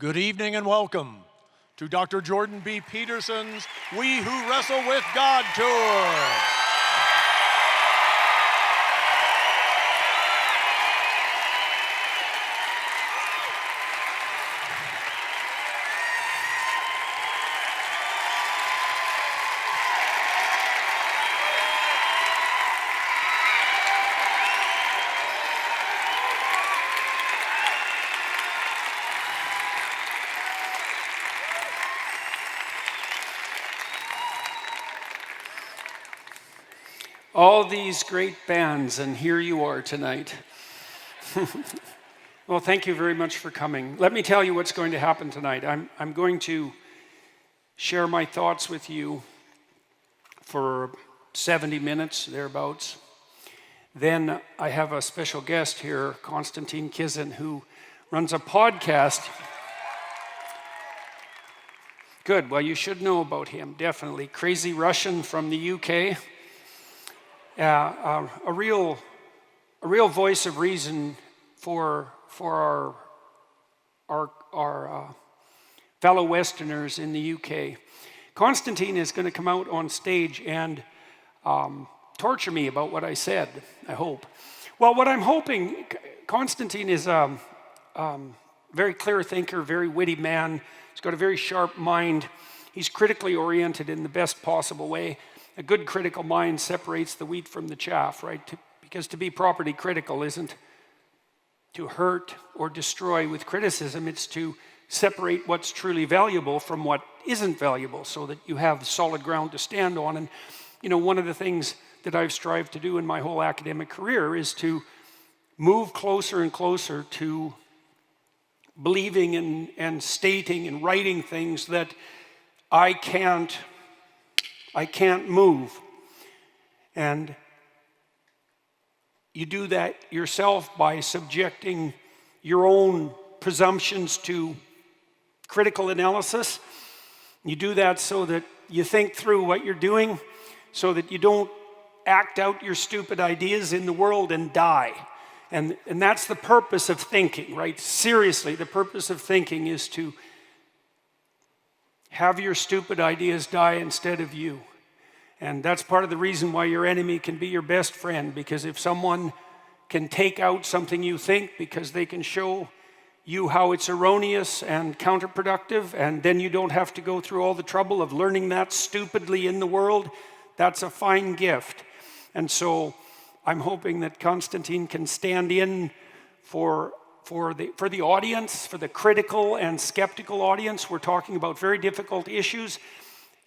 Good evening and welcome to Dr. Jordan B. Peterson's We Who Wrestle with God Tour. All these great bands, and here you are tonight. Well, thank you very much for coming. Let me tell you what's going to happen tonight. I'm going to share my thoughts with you for 70 minutes, thereabouts. Then I have a special guest here, Konstantin Kizin, who runs a podcast. Good, well, you should know about him, definitely. Crazy Russian from the UK. A real voice of reason for our fellow Westerners in the UK. Konstantin is going to come out on stage and torture me about what I said, I hope. Well, what I'm hoping, Konstantin is a very clear thinker, very witty man. He's got a very sharp mind. He's critically oriented in the best possible way. A good critical mind separates the wheat from the chaff, right? Because to be properly critical isn't to hurt or destroy with criticism. It's to separate what's truly valuable from what isn't valuable so that you have solid ground to stand on. And, you know, one of the things that I've strived to do in my whole academic career is to move closer and closer to believing and stating and writing things that I can't move. And you do that yourself by subjecting your own presumptions to critical analysis. You do that so that you think through what you're doing, so that you don't act out your stupid ideas in the world and die. And that's the purpose of thinking, right? Seriously, the purpose of thinking is to have your stupid ideas die instead of you. And that's part of the reason why your enemy can be your best friend, because if someone can take out something you think because they can show you how it's erroneous and counterproductive, and then you don't have to go through all the trouble of learning that stupidly in the world, that's a fine gift. And so I'm hoping that Konstantin can stand in for the audience, for the critical and skeptical audience. We're talking about very difficult issues.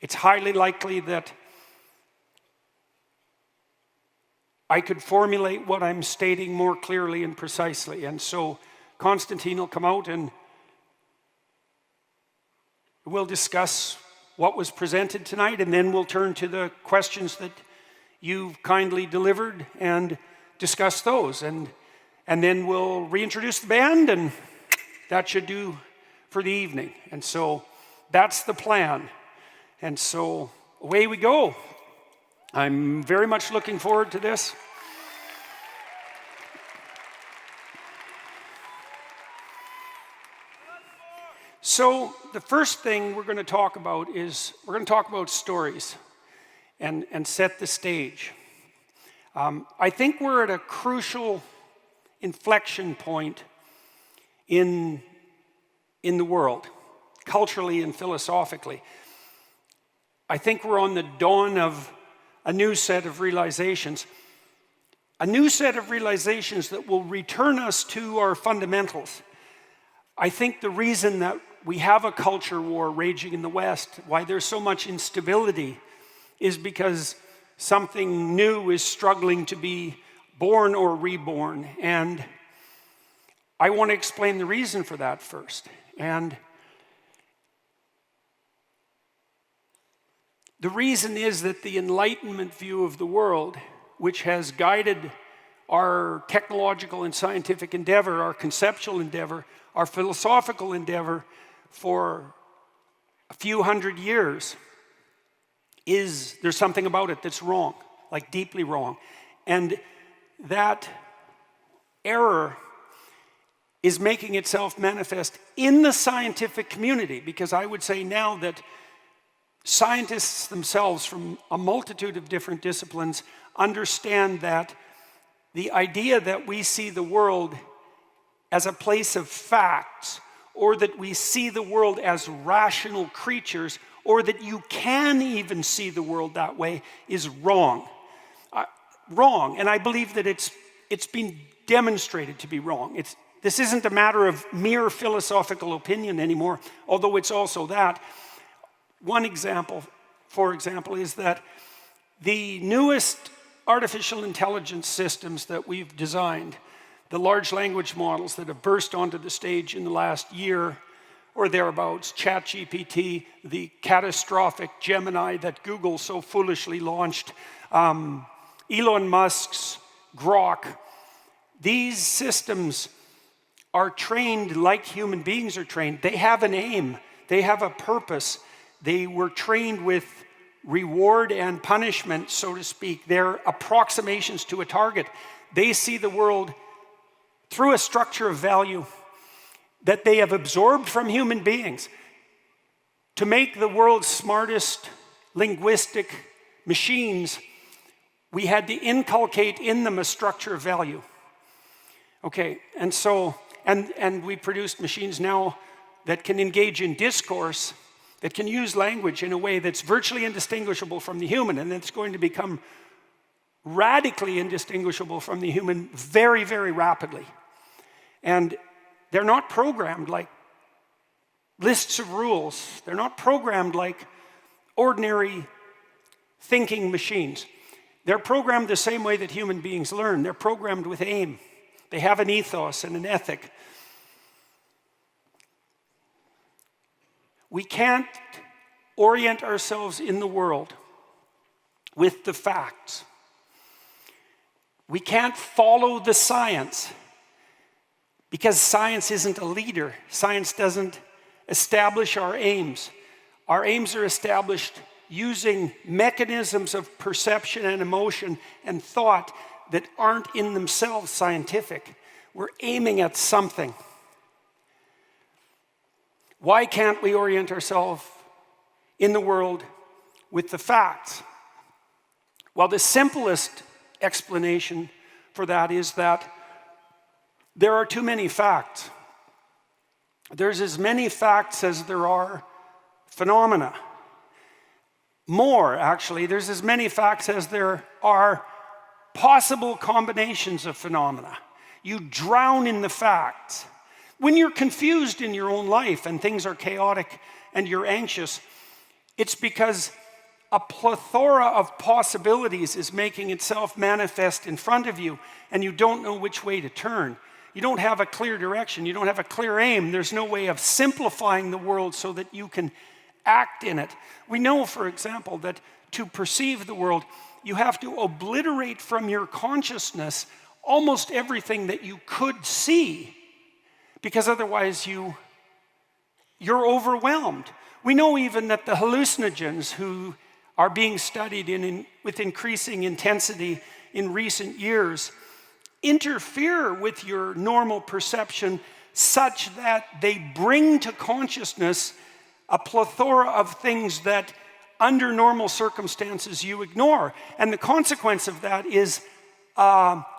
It's highly likely that I could formulate what I'm stating more clearly and precisely. And so Konstantin will come out and we'll discuss what was presented tonight, and then we'll turn to the questions that you've kindly delivered and discuss those. And then we'll reintroduce the band, and that should do for the evening. And so that's the plan. And so away we go. I'm very much looking forward to this. So the first thing we're going to talk about is stories and set the stage. I think we're at a crucial inflection point in the world, culturally and philosophically. I think we're on the dawn of a new set of realizations that will return us to our fundamentals. I think the reason that we have a culture war raging in the West, why there's so much instability, is because something new is struggling to be born or reborn. And I want to explain the reason for that first. And the reason is that the Enlightenment view of the world, which has guided our technological and scientific endeavor, our conceptual endeavor, our philosophical endeavor for a few hundred years, there's something about it that's wrong, like deeply wrong. And that error is making itself manifest in the scientific community, because I would say now that scientists themselves from a multitude of different disciplines understand that the idea that we see the world as a place of facts, or that we see the world as rational creatures, or that you can even see the world that way, is wrong. Wrong, and I believe that it's been demonstrated to be wrong. This isn't a matter of mere philosophical opinion anymore, although it's also that. One example, for example, is that the newest artificial intelligence systems that we've designed, the large language models that have burst onto the stage in the last year or thereabouts, ChatGPT, the catastrophic Gemini that Google so foolishly launched, Elon Musk's Grok, these systems are trained like human beings are trained. They have an aim, they have a purpose. They were trained with reward and punishment, so to speak. They're approximations to a target. They see the world through a structure of value that they have absorbed from human beings. To make the world's smartest linguistic machines, we had to inculcate in them a structure of value. Okay, and so, and we produced machines now that can engage in discourse, that can use language in a way that's virtually indistinguishable from the human, and it's going to become radically indistinguishable from the human very, very rapidly. And they're not programmed like lists of rules. They're not programmed like ordinary thinking machines. They're programmed the same way that human beings learn. They're programmed with aim. They have an ethos and an ethic. We can't orient ourselves in the world with the facts. We can't follow the science because science isn't a leader. Science doesn't establish our aims. Our aims are established using mechanisms of perception and emotion and thought that aren't in themselves scientific. We're aiming at something. Why can't we orient ourselves in the world with the facts? Well, the simplest explanation for that is that there are too many facts. There's as many facts as there are phenomena. More, actually, there's as many facts as there are possible combinations of phenomena. You drown in the facts. When you're confused in your own life and things are chaotic and you're anxious, it's because a plethora of possibilities is making itself manifest in front of you, and you don't know which way to turn. You don't have a clear direction. You don't have a clear aim. There's no way of simplifying the world so that you can act in it. We know, for example, that to perceive the world, you have to obliterate from your consciousness almost everything that you could see, because otherwise you're overwhelmed. We know even that the hallucinogens who are being studied with increasing intensity in recent years interfere with your normal perception such that they bring to consciousness a plethora of things that under normal circumstances you ignore. And the consequence of that is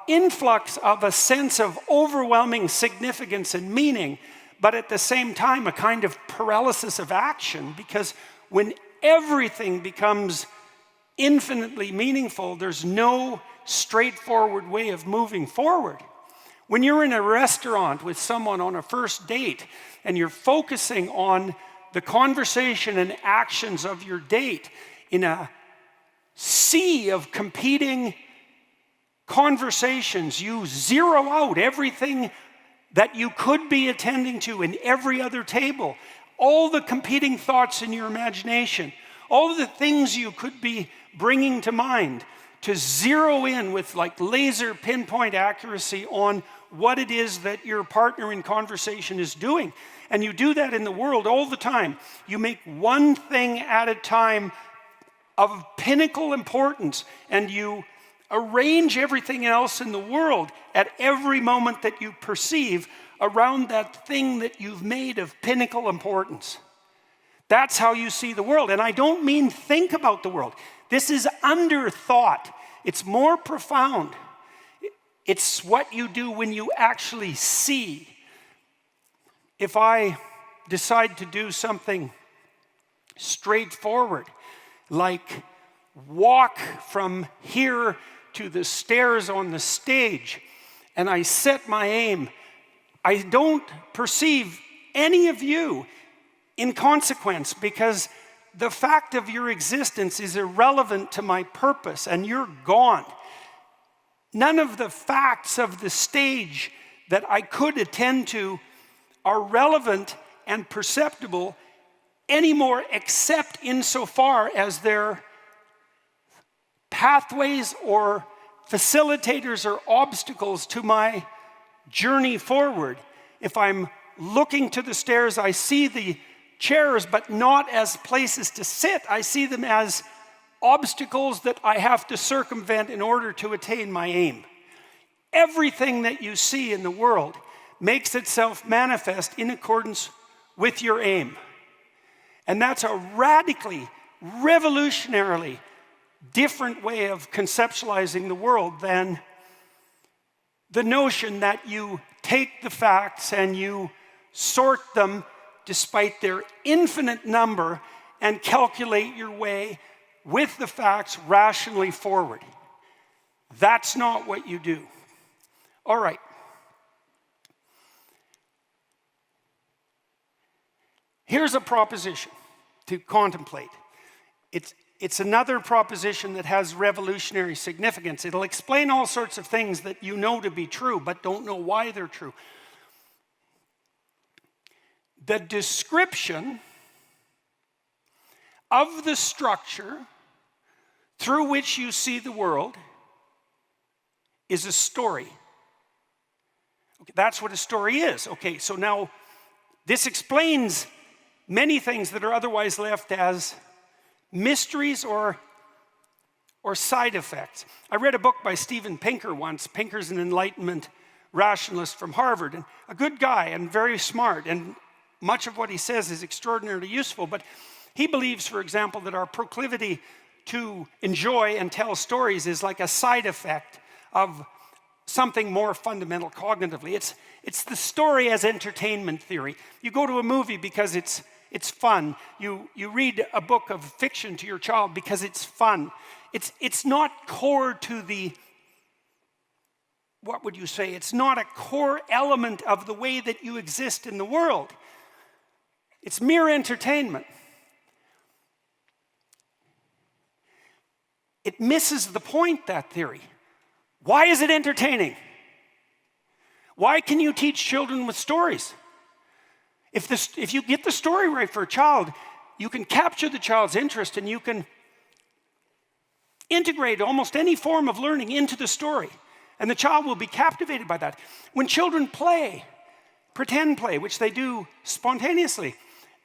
influx of a sense of overwhelming significance and meaning, but at the same time a kind of paralysis of action, because when everything becomes infinitely meaningful, there's no straightforward way of moving forward. When you're in a restaurant with someone on a first date and you're focusing on the conversation and actions of your date in a sea of competing conversations, you zero out everything that you could be attending to in every other table, all the competing thoughts in your imagination, all of the things you could be bringing to mind, to zero in with like laser pinpoint accuracy on what it is that your partner in conversation is doing. And you do that in the world all the time. You make one thing at a time of pinnacle importance, and you arrange everything else in the world at every moment that you perceive around that thing that you've made of pinnacle importance. That's how you see the world. And I don't mean think about the world. This is under thought. It's more profound. It's what you do when you actually see. If I decide to do something straightforward, like walk from here to the stairs on the stage, and I set my aim, I don't perceive any of you in consequence, because the fact of your existence is irrelevant to my purpose, and you're gone. None of the facts of the stage that I could attend to are relevant and perceptible anymore, except insofar as they're pathways or facilitators or obstacles to my journey forward. If I'm looking to the stairs, I see the chairs, but not as places to sit. I see them as obstacles that I have to circumvent in order to attain my aim. Everything that you see in the world makes itself manifest in accordance with your aim. And that's a radically, revolutionarily different way of conceptualizing the world than the notion that you take the facts and you sort them despite their infinite number and calculate your way with the facts rationally forward. That's not what you do. All right. Here's a proposition to contemplate. It's another proposition that has revolutionary significance. It'll explain all sorts of things that you know to be true, but don't know why they're true. The description of the structure through which you see the world is a story. Okay, that's what a story is. Okay, so now this explains many things that are otherwise left as mysteries or side effects. I read a book by Steven Pinker once. Pinker's an Enlightenment rationalist from Harvard, and a good guy and very smart, and much of what he says is extraordinarily useful, but he believes, for example, that our proclivity to enjoy and tell stories is like a side effect of something more fundamental cognitively. It's the story as entertainment theory. You go to a movie because it's fun. You read a book of fiction to your child because it's fun. It's not core to the, what would you say? It's not a core element of the way that you exist in the world. It's mere entertainment. It misses the point, that theory. Why is it entertaining? Why can you teach children with stories? If you get the story right for a child, you can capture the child's interest and you can integrate almost any form of learning into the story. And the child will be captivated by that. When children play, pretend play, which they do spontaneously,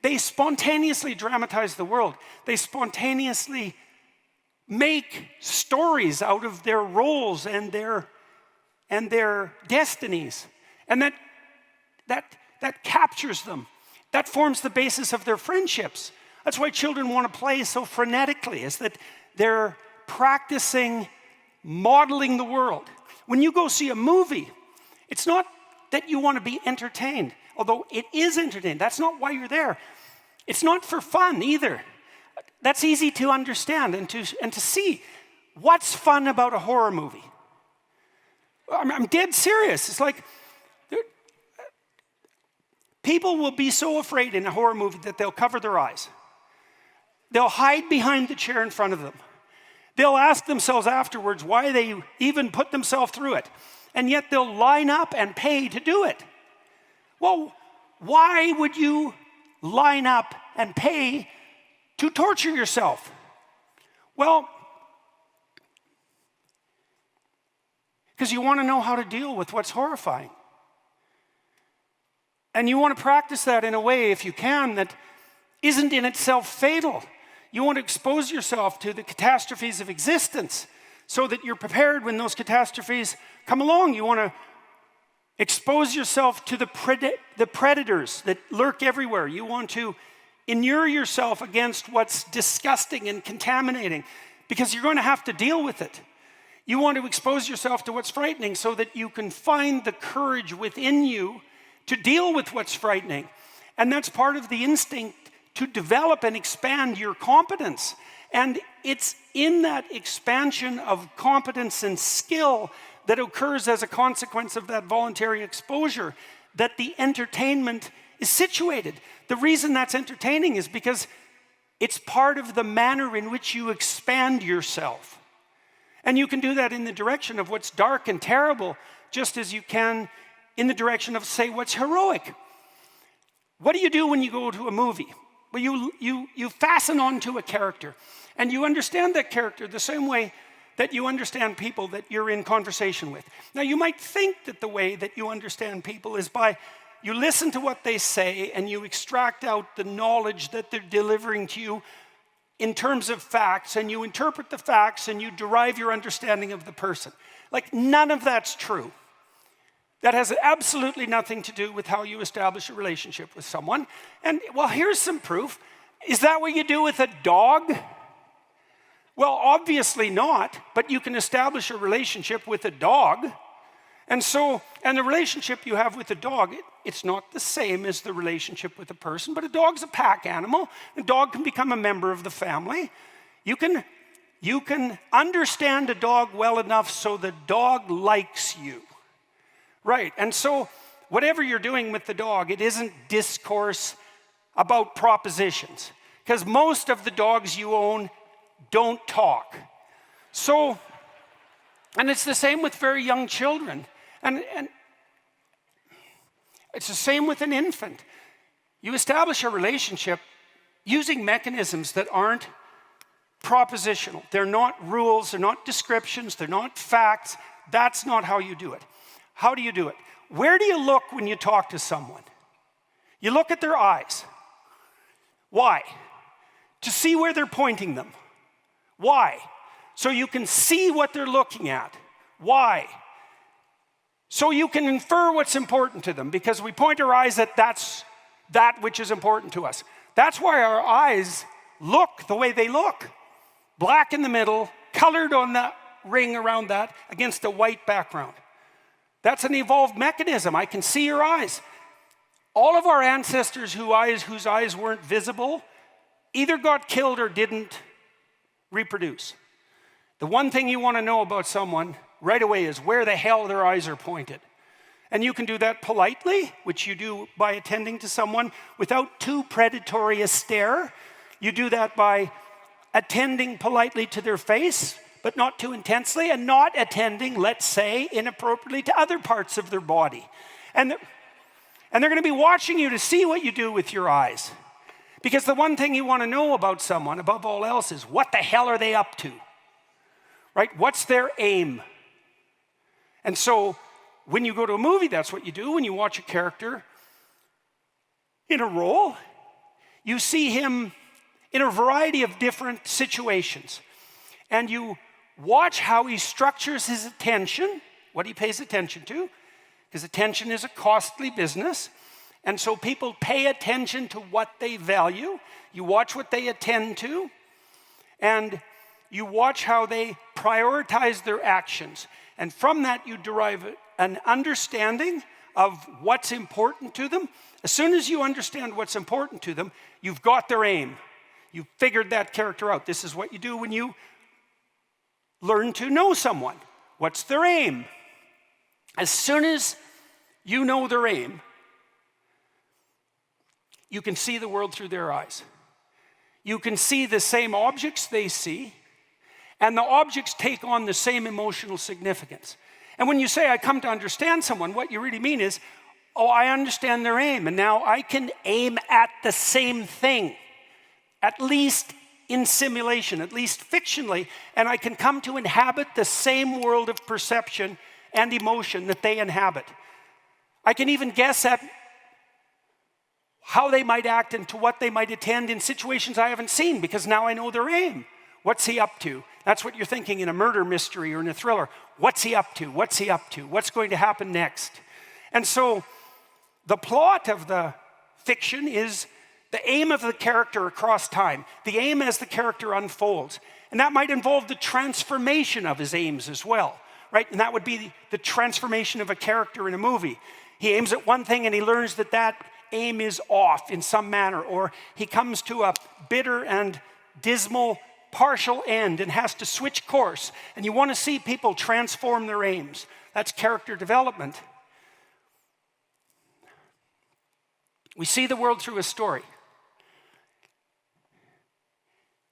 they spontaneously dramatize the world. They spontaneously make stories out of their roles and their destinies. And that captures them. That forms the basis of their friendships. That's why children want to play so frenetically, is that they're practicing modeling the world. When you go see a movie, it's not that you want to be entertained, although it is entertaining. That's not why you're there. It's not for fun either. That's easy to understand and to see. What's fun about a horror movie? I'm dead serious. It's like people will be so afraid in a horror movie that they'll cover their eyes. They'll hide behind the chair in front of them. They'll ask themselves afterwards why they even put themselves through it. And yet they'll line up and pay to do it. Well, why would you line up and pay to torture yourself? Well, because you want to know how to deal with what's horrifying. And you want to practice that in a way, if you can, that isn't in itself fatal. You want to expose yourself to the catastrophes of existence so that you're prepared when those catastrophes come along. You want to expose yourself to the predators that lurk everywhere. You want to inure yourself against what's disgusting and contaminating because you're going to have to deal with it. You want to expose yourself to what's frightening so that you can find the courage within you to deal with what's frightening. And that's part of the instinct to develop and expand your competence. And it's in that expansion of competence and skill that occurs as a consequence of that voluntary exposure that the entertainment is situated. The reason that's entertaining is because it's part of the manner in which you expand yourself. And you can do that in the direction of what's dark and terrible, just as you can in the direction of, say, what's heroic. What do you do when you go to a movie? Well, you fasten onto a character, and you understand that character the same way that you understand people that you're in conversation with. Now, you might think that the way that you understand people is by you listen to what they say and you extract out the knowledge that they're delivering to you in terms of facts, and you interpret the facts and you derive your understanding of the person. Like, none of that's true. That has absolutely nothing to do with how you establish a relationship with someone. And, well, here's some proof. Is that what you do with a dog? Well, obviously not, but you can establish a relationship with a dog. And the relationship you have with a dog, it's not the same as the relationship with a person, but a dog's a pack animal. A dog can become a member of the family. You can understand a dog well enough so the dog likes you. Right, and so whatever you're doing with the dog, it isn't discourse about propositions, because most of the dogs you own don't talk. So, and it's the same with very young children, and it's the same with an infant. You establish a relationship using mechanisms that aren't propositional. They're not rules, they're not descriptions, they're not facts. That's not how you do it. How do you do it? Where do you look when you talk to someone? You look at their eyes. Why? To see where they're pointing them. Why? So you can see what they're looking at. Why? So you can infer what's important to them, because we point our eyes at that which is important to us. That's why our eyes look the way they look. Black in the middle, colored on the ring around that against a white background. That's an evolved mechanism. I can see your eyes. All of our ancestors whose eyes weren't visible either got killed or didn't reproduce. The one thing you want to know about someone right away is where the hell their eyes are pointed. And you can do that politely, which you do by attending to someone without too predatory a stare. You do that by attending politely to their face, but not too intensely, and not attending, let's say, inappropriately to other parts of their body. And they're going to be watching you to see what you do with your eyes. Because the one thing you want to know about someone, above all else, is what the hell are they up to? Right? What's their aim? And so, when you go to a movie, that's what you do. When you watch a character in a role, you see him in a variety of different situations. And you watch how he structures his attention, what he pays attention to, because attention is a costly business. And so people pay attention to what they value. You watch what they attend to, and you watch how they prioritize their actions. And from that, you derive an understanding of what's important to them. As soon as you understand what's important to them, you've got their aim. You've figured that character out. This is what you do when you learn to know someone. What's their aim? As soon as you know their aim, you can see the world through their eyes. You can see the same objects they see, and the objects take on the same emotional significance. And when you say, I come to understand someone, what you really mean is, oh, I understand their aim, and now I can aim at the same thing, at least in simulation, at least fictionally, and I can come to inhabit the same world of perception and emotion that they inhabit. I can even guess at how they might act and to what they might attend in situations I haven't seen, because now I know their aim. What's he up to? That's what you're thinking in a murder mystery or in a thriller. What's he up to? What's he up to? What's going to happen next? And so the plot of the fiction is the aim of the character across time, the aim as the character unfolds. And that might involve the transformation of his aims as well, right? And that would be the transformation of a character in a movie. He aims at one thing and he learns that that aim is off in some manner, or he comes to a bitter and dismal partial end and has to switch course. And you want to see people transform their aims. That's character development. We see the world through a story.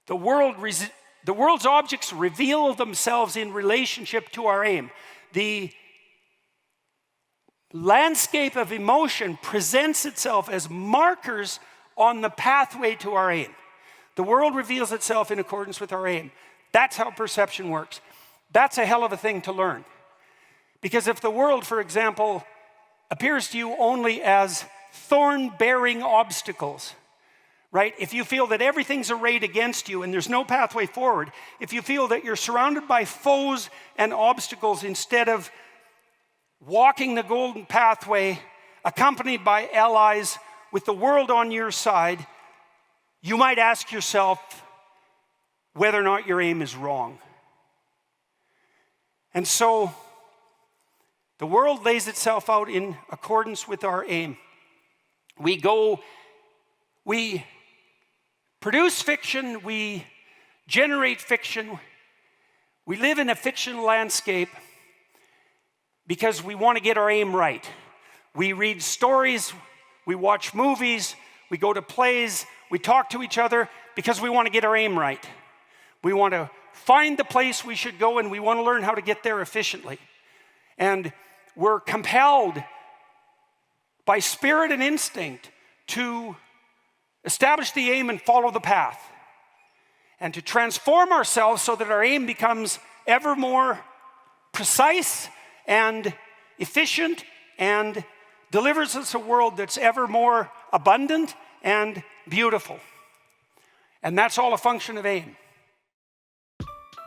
The world's objects reveal themselves in relationship to our aim. The landscape of emotion presents itself as markers on the pathway to our aim. The world reveals itself in accordance with our aim. That's how perception works. That's a hell of a thing to learn. Because if the world, for example, appears to you only as thorn-bearing obstacles, right? If you feel that everything's arrayed against you and there's no pathway forward, if you feel that you're surrounded by foes and obstacles instead of walking the golden pathway, accompanied by allies with the world on your side, you might ask yourself whether or not your aim is wrong. And so, the world lays itself out in accordance with our aim. We produce fiction, we generate fiction, we live in a fictional landscape because we want to get our aim right. We read stories, we watch movies, we go to plays, we talk to each other because we want to get our aim right. We want to find the place we should go and we want to learn how to get there efficiently. And we're compelled by spirit and instinct to establish the aim and follow the path. And to transform ourselves so that our aim becomes ever more precise and efficient and delivers us a world that's ever more abundant and beautiful. And that's all a function of aim.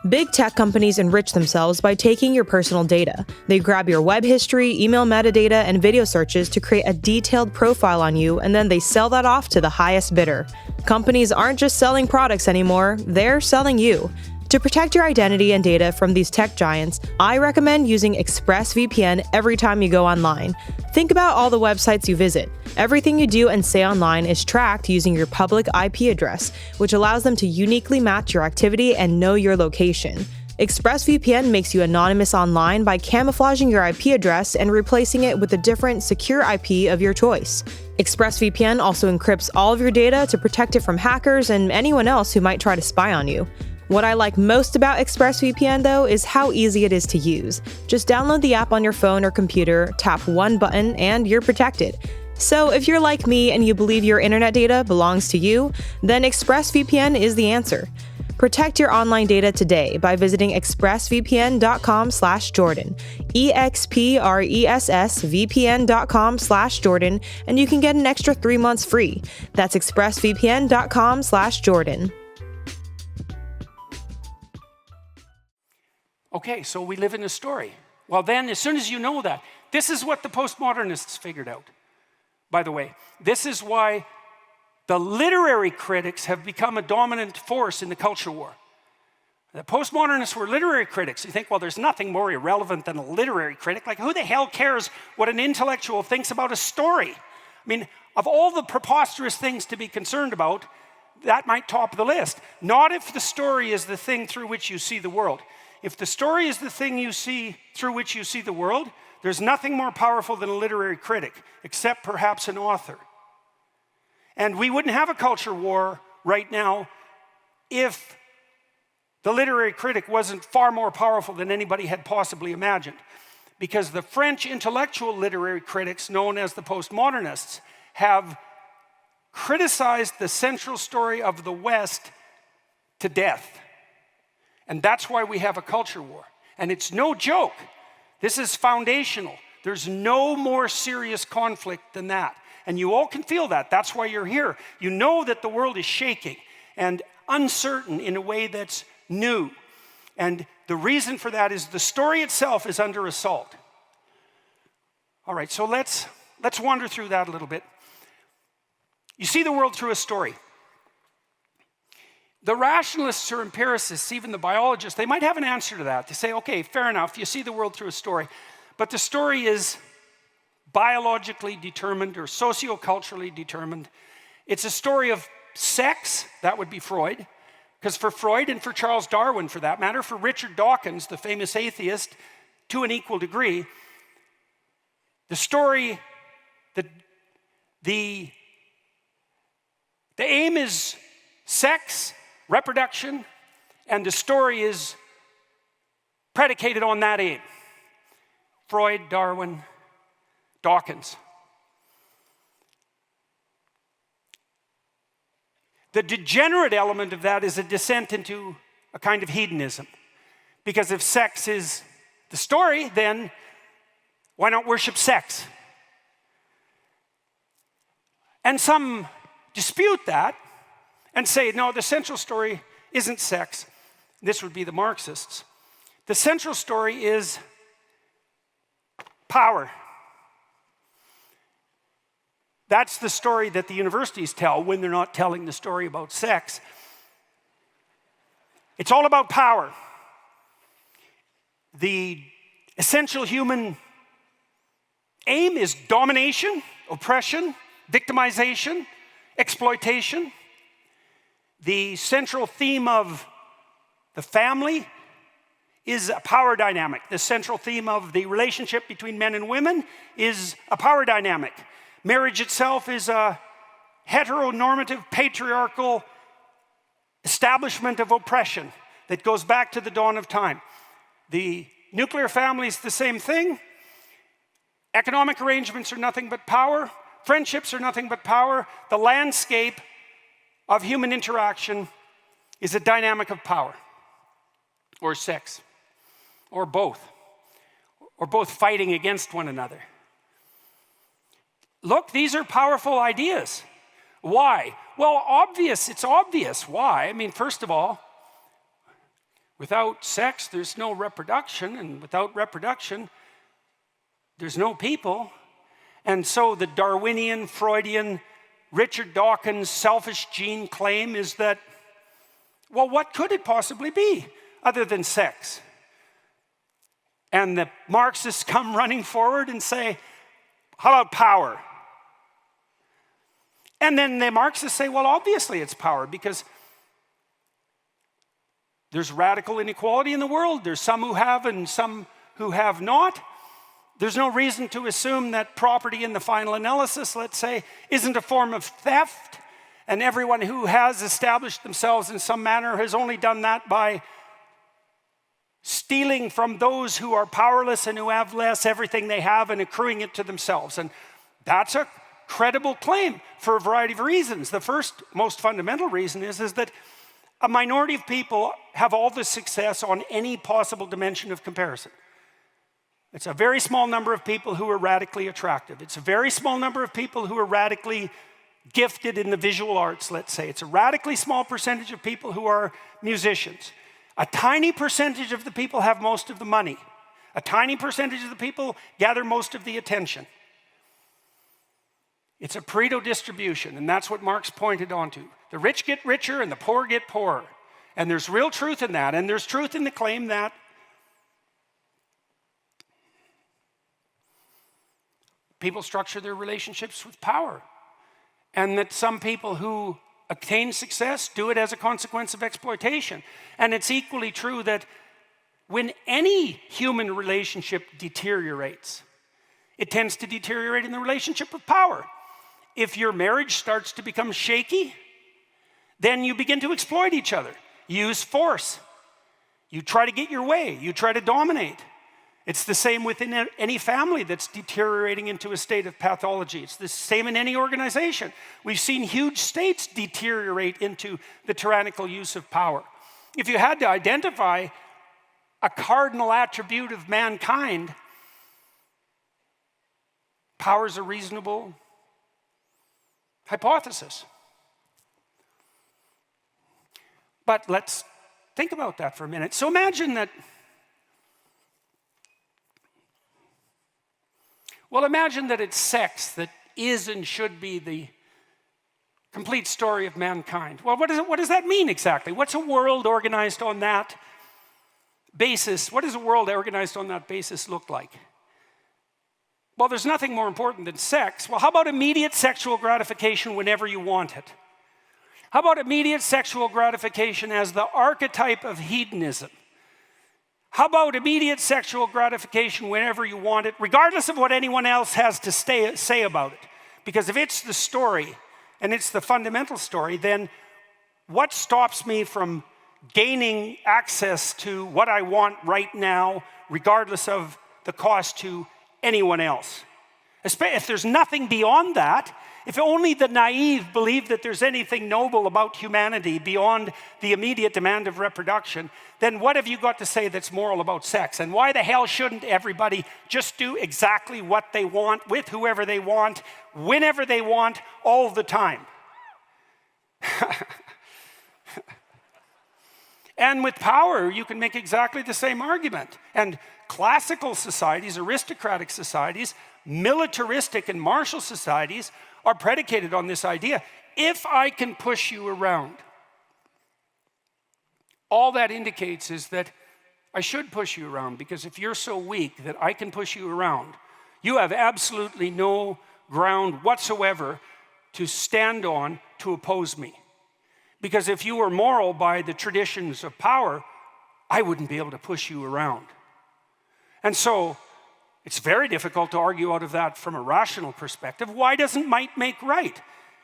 Big tech companies enrich themselves by taking your personal data. They grab your web history, email metadata, and video searches to create a detailed profile on you, and then they sell that off to the highest bidder. Companies aren't just selling products anymore, they're selling you. To protect your identity and data from these tech giants, I recommend using ExpressVPN every time you go online. Think about all the websites you visit. Everything you do and say online is tracked using your public IP address, which allows them to uniquely match your activity and know your location. ExpressVPN makes you anonymous online by camouflaging your IP address and replacing it with a different, secure IP of your choice. ExpressVPN also encrypts all of your data to protect it from hackers and anyone else who might try to spy on you. What I like most about ExpressVPN, though, is how easy it is to use. Just download the app on your phone or computer, tap one button, and you're protected. So if you're like me and you believe your internet data belongs to you, then ExpressVPN is the answer. Protect your online data today by visiting expressvpn.com/Jordan, expressvpn.com/Jordan, and you can get an extra 3 months free. That's expressvpn.com/Jordan. Okay, so we live in a story. Well then, as soon as you know that, this is what the postmodernists figured out. By the way, this is why the literary critics have become a dominant force in the culture war. The postmodernists were literary critics. You think, well, there's nothing more irrelevant than a literary critic. Like, who the hell cares what an intellectual thinks about a story? I mean, of all the preposterous things to be concerned about, that might top the list. Not if the story is the thing through which you see the world. If the story is the thing you see through which you see the world, there's nothing more powerful than a literary critic, except perhaps an author. And we wouldn't have a culture war right now if the literary critic wasn't far more powerful than anybody had possibly imagined. Because the French intellectual literary critics, known as the postmodernists, have criticized the central story of the West to death. And that's why we have a culture war. And it's no joke. This is foundational. There's no more serious conflict than that. And you all can feel that. That's why you're here. You know that the world is shaking and uncertain in a way that's new. And the reason for that is the story itself is under assault. All right, so let's wander through that a little bit. You see the world through a story. The rationalists or empiricists, even the biologists, they might have an answer to that. They say, okay, fair enough, you see the world through a story, but the story is biologically determined or socioculturally determined. It's a story of sex, that would be Freud, because for Freud and for Charles Darwin, for that matter, for Richard Dawkins, the famous atheist, to an equal degree, the story, the aim is sex, reproduction, and the story is predicated on that aim. Freud, Darwin, Dawkins. The degenerate element of that is a descent into a kind of hedonism. Because if sex is the story, then why not worship sex? And some dispute that and say, no, the central story isn't sex. This would be the Marxists. The central story is power. That's the story that the universities tell when they're not telling the story about sex. It's all about power. The essential human aim is domination, oppression, victimization, exploitation. The central theme of the family is a power dynamic. The central theme of the relationship between men and women is a power dynamic. Marriage itself is a heteronormative, patriarchal establishment of oppression that goes back to the dawn of time. The nuclear family is the same thing. Economic arrangements are nothing but power. Friendships are nothing but power. The landscape of human interaction is a dynamic of power, or sex, or both fighting against one another. Look, these are powerful ideas. Why? Well, it's obvious. Why? I mean, first of all, without sex, there's no reproduction, and without reproduction, there's no people. And so the Darwinian, Freudian, Richard Dawkins selfish gene claim is that, well, what could it possibly be other than sex? And the Marxists come running forward and say, how about power? And then the Marxists say, well, obviously it's power, because there's radical inequality in the world. There's some who have and some who have not. There's no reason to assume that property in the final analysis, let's say, isn't a form of theft, and everyone who has established themselves in some manner has only done that by stealing from those who are powerless and who have less everything they have and accruing it to themselves. And that's a credible claim for a variety of reasons. The first, most fundamental reason is that a minority of people have all the success on any possible dimension of comparison. It's a very small number of people who are radically attractive. It's a very small number of people who are radically gifted in the visual arts, let's say. It's a radically small percentage of people who are musicians. A tiny percentage of the people have most of the money. A tiny percentage of the people gather most of the attention. It's a Pareto distribution, and that's what Marx pointed onto. The rich get richer and the poor get poorer. And there's real truth in that, and there's truth in the claim that people structure their relationships with power, and that some people who attain success do it as a consequence of exploitation. And it's equally true that when any human relationship deteriorates, it tends to deteriorate in the relationship of power. If your marriage starts to become shaky, then you begin to exploit each other. Use force. You try to get your way. You try to dominate. It's the same within any family that's deteriorating into a state of pathology. It's the same in any organization. We've seen huge states deteriorate into the tyrannical use of power. If you had to identify a cardinal attribute of mankind, power is a reasonable hypothesis. But let's think about that for a minute. So imagine that, it's sex that is and should be the complete story of mankind. Well, what does that mean exactly? What's a world organized on that basis? What does a world organized on that basis look like? Well, there's nothing more important than sex. Well, how about immediate sexual gratification whenever you want it? How about immediate sexual gratification as the archetype of hedonism? How about immediate sexual gratification whenever you want it, regardless of what anyone else has to say about it? Because if it's the story, and it's the fundamental story, then what stops me from gaining access to what I want right now, regardless of the cost to anyone else? If there's nothing beyond that, if only the naive believe that there's anything noble about humanity beyond the immediate demand of reproduction, then what have you got to say that's moral about sex? And why the hell shouldn't everybody just do exactly what they want, with whoever they want, whenever they want, all the time? And with power, you can make exactly the same argument. And classical societies, aristocratic societies, militaristic and martial societies are predicated on this idea. If I can push you around, all that indicates is that I should push you around, because if you're so weak that I can push you around, you have absolutely no ground whatsoever to stand on to oppose me. Because if you were moral by the traditions of power, I wouldn't be able to push you around. And so it's very difficult to argue out of that from a rational perspective. Why doesn't might make right?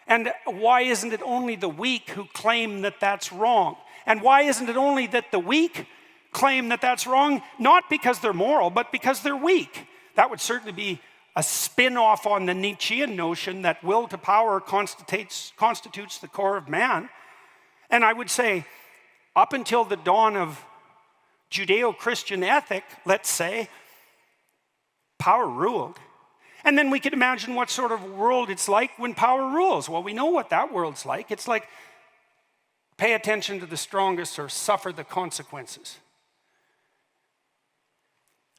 And why isn't it only the weak who claim that that's wrong? And why isn't it only that the weak claim that that's wrong? Not because they're moral, but because they're weak. That would certainly be a spin-off on the Nietzschean notion that will to power constitutes the core of man. And I would say, up until the dawn of Judeo-Christian ethic, let's say, power ruled. And then we could imagine what sort of world it's like when power rules. Well, we know what that world's like. It's like, pay attention to the strongest or suffer the consequences.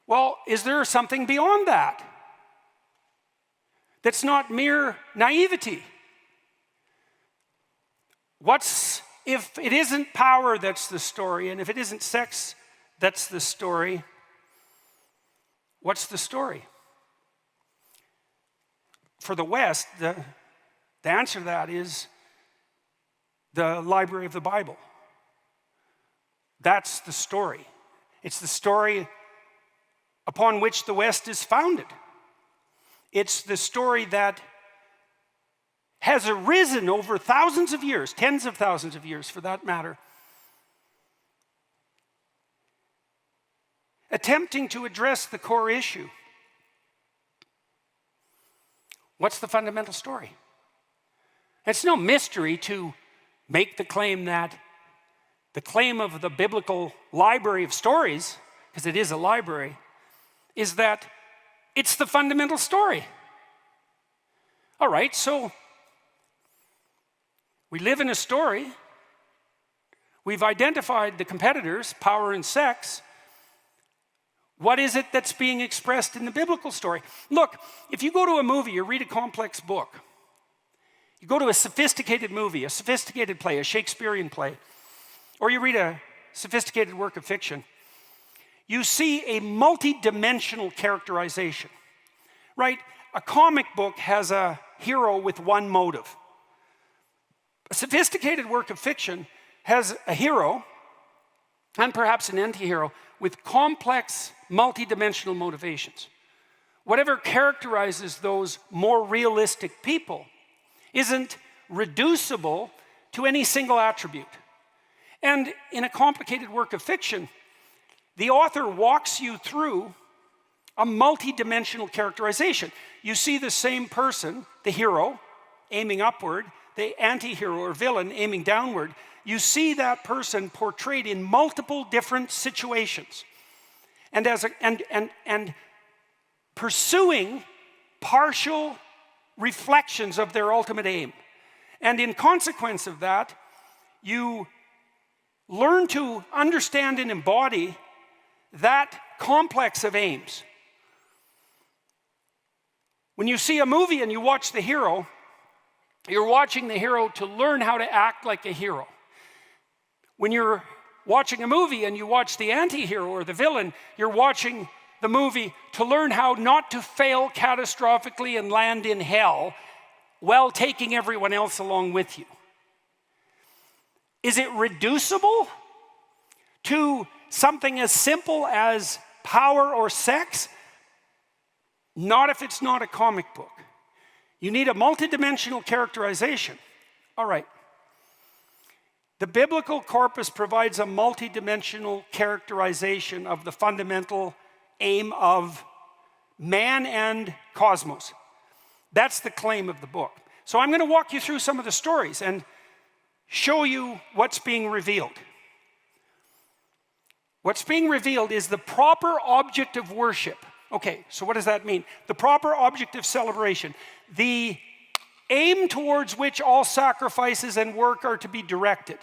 Well, is there something beyond that? That's not mere naivety. If it isn't power that's the story, and if it isn't sex that's the story, what's the story? For the West, the answer to that is the library of the Bible. That's the story. It's the story upon which the West is founded. It's the story that has arisen over thousands of years, tens of thousands of years for that matter, attempting to address the core issue. What's the fundamental story? It's no mystery to make the claim that the claim of the biblical library of stories, because it is a library, is that it's the fundamental story. All right, so we live in a story. We've identified the competitors, power and sex. What is it that's being expressed in the biblical story? Look, if you go to a movie or read a complex book, you go to a sophisticated movie, a sophisticated play, a Shakespearean play, or you read a sophisticated work of fiction, you see a multi-dimensional characterization, right? A comic book has a hero with one motive. A sophisticated work of fiction has a hero, and perhaps an anti-hero, with complex, multi-dimensional motivations. Whatever characterizes those more realistic people isn't reducible to any single attribute. And in a complicated work of fiction, the author walks you through a multi-dimensional characterization. You see the same person, the hero, aiming upward, the anti-hero or villain aiming downward. You see that person portrayed in multiple different situations, and pursuing partial reflections of their ultimate aim. And in consequence of that, you learn to understand and embody that complex of aims. When you see a movie and you watch the hero, you're watching the hero to learn how to act like a hero. When you're watching a movie and you watch the anti-hero or the villain, you're watching the movie to learn how not to fail catastrophically and land in hell while taking everyone else along with you. Is it reducible to something as simple as power or sex? Not if it's not a comic book. You need a multidimensional characterization. All right. The biblical corpus provides a multidimensional characterization of the fundamental aim of man and cosmos. That's the claim of the book. So I'm going to walk you through some of the stories and show you what's being revealed. What's being revealed is the proper object of worship. Okay, so what does that mean? The proper object of celebration. The aim towards which all sacrifices and work are to be directed.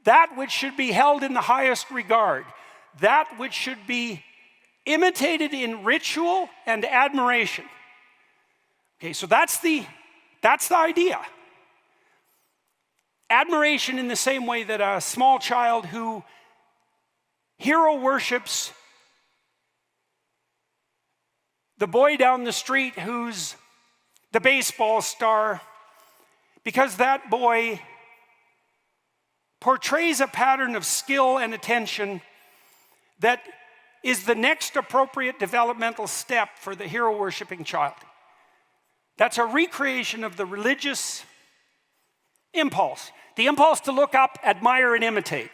That which should be held in the highest regard. That which should be imitated in ritual and admiration. Okay, so that's the idea. Admiration in the same way that a small child who hero worships the boy down the street who's the baseball star, because that boy portrays a pattern of skill and attention that is the next appropriate developmental step for the hero worshiping child. That's a recreation of the religious impulse. The impulse to look up, admire, and imitate.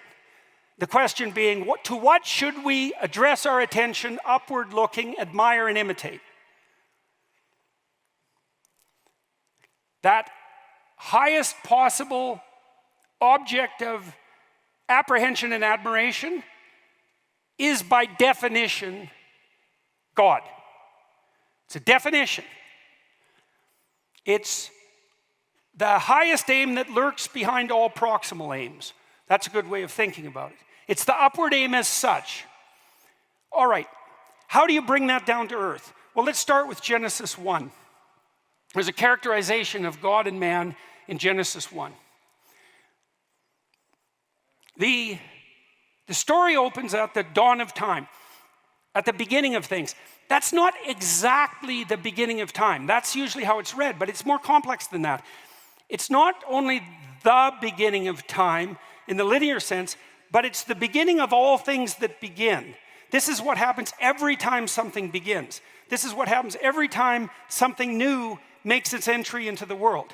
The question being, to what should we address our attention, upward looking, admire, and imitate? That highest possible object of apprehension and admiration is by definition God. It's a definition. It's the highest aim that lurks behind all proximal aims. That's a good way of thinking about it. It's the upward aim as such. All right, how do you bring that down to earth? Well, let's start with Genesis 1. There's a characterization of God and man in Genesis 1. The story opens at the dawn of time, at the beginning of things. That's not exactly the beginning of time. That's usually how it's read, but it's more complex than that. It's not only the beginning of time in the linear sense, but it's the beginning of all things that begin. This is what happens every time something begins. This is what happens every time something new makes its entry into the world.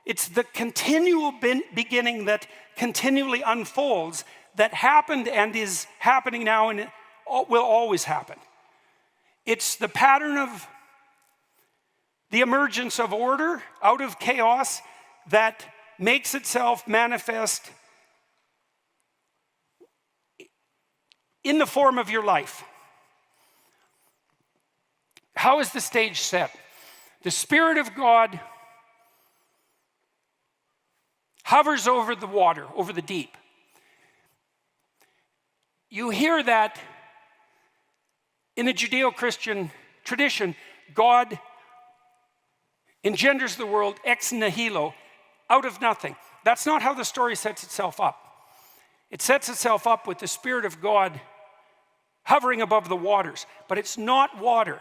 It's the continual beginning that continually unfolds, that happened and is happening now and will always happen. It's the pattern of the emergence of order out of chaos that makes itself manifest in the form of your life. How is the stage set? The Spirit of God hovers over the water, over the deep. You hear that in the Judeo-Christian tradition, God engenders the world ex nihilo, out of nothing. That's not how the story sets itself up. It sets itself up with the Spirit of God hovering above the waters, but it's not water.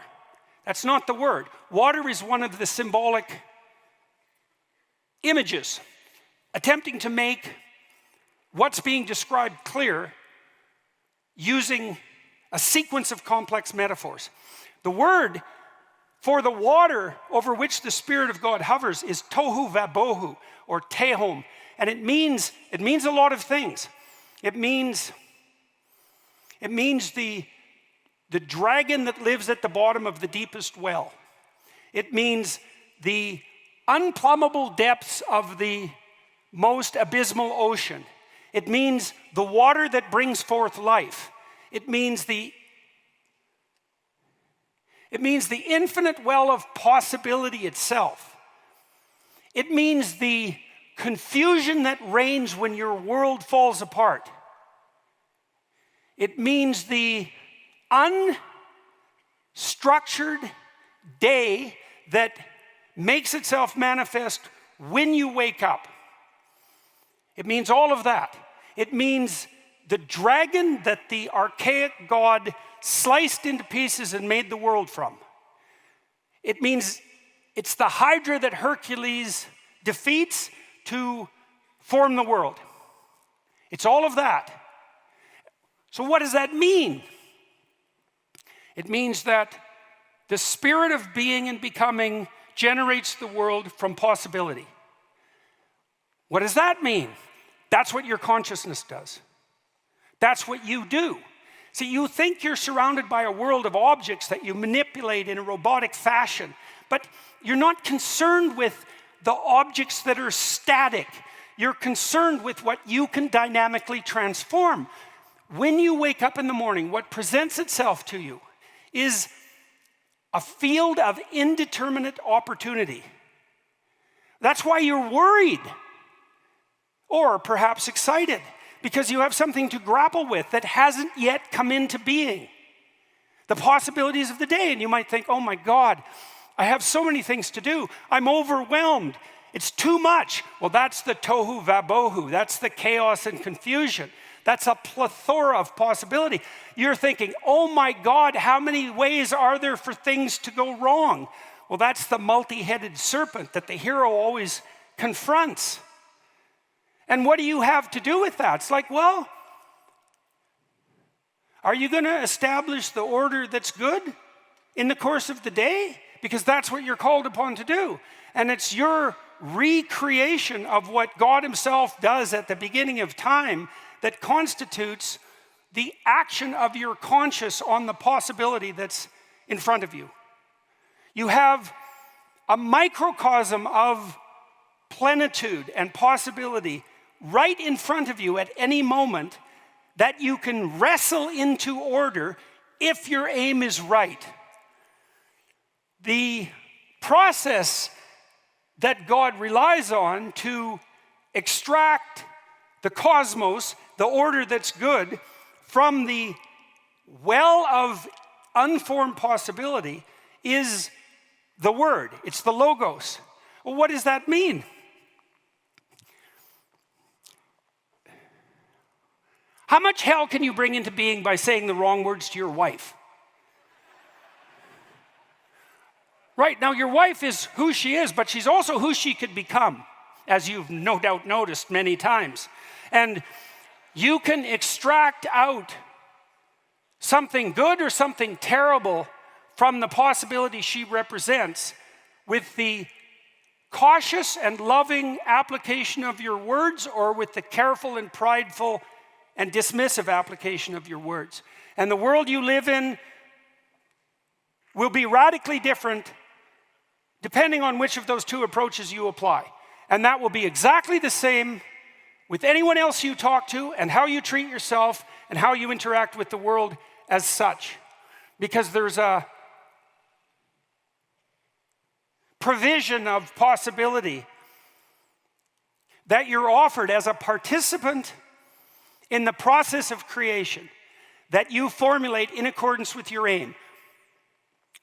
That's not the word. Water is one of the symbolic images, attempting to make what's being described clear using a sequence of complex metaphors. The word for the water over which the Spirit of God hovers is tohu vabohu, or tehom, and it means a lot of things. It means the dragon that lives at the bottom of the deepest well. It means the unplumbable depths of the most abysmal ocean. It means the water that brings forth life. It means the infinite well of possibility itself. It means the confusion that reigns when your world falls apart. It means the unstructured day that makes itself manifest when you wake up. It means all of that. It means the dragon that the archaic God sliced into pieces and made the world from. It means it's the Hydra that Hercules defeats to form the world. It's all of that. So what does that mean? It means that the spirit of being and becoming generates the world from possibility. What does that mean? That's what your consciousness does. That's what you do. See, you think you're surrounded by a world of objects that you manipulate in a robotic fashion, but you're not concerned with the objects that are static. You're concerned with what you can dynamically transform. When you wake up in the morning, what presents itself to you is a field of indeterminate opportunity. That's why you're worried, or perhaps excited, because you have something to grapple with that hasn't yet come into being. The possibilities of the day, and you might think, oh my God, I have so many things to do. I'm overwhelmed. It's too much. Well, that's the tohu vabohu. That's the chaos and confusion. That's a plethora of possibility. You're thinking, oh my God, how many ways are there for things to go wrong? Well, that's the multi-headed serpent that the hero always confronts. And what do you have to do with that? It's like, well, are you going to establish the order that's good in the course of the day? Because that's what you're called upon to do. And it's your recreation of what God himself does at the beginning of time that constitutes the action of your conscious on the possibility that's in front of you. You have a microcosm of plenitude and possibility right in front of you at any moment that you can wrestle into order if your aim is right. The process that God relies on to extract the cosmos, the order that's good, from the well of unformed possibility is the word. It's the logos. Well, what does that mean? How much hell can you bring into being by saying the wrong words to your wife? Right, now your wife is who she is, but she's also who she could become, as you've no doubt noticed many times. And you can extract out something good or something terrible from the possibility she represents with the cautious and loving application of your words, or with the careful and prideful and dismissive application of your words. And the world you live in will be radically different depending on which of those two approaches you apply. And that will be exactly the same with anyone else you talk to, and how you treat yourself, and how you interact with the world as such. Because there's a provision of possibility that you're offered as a participant in the process of creation that you formulate in accordance with your aim.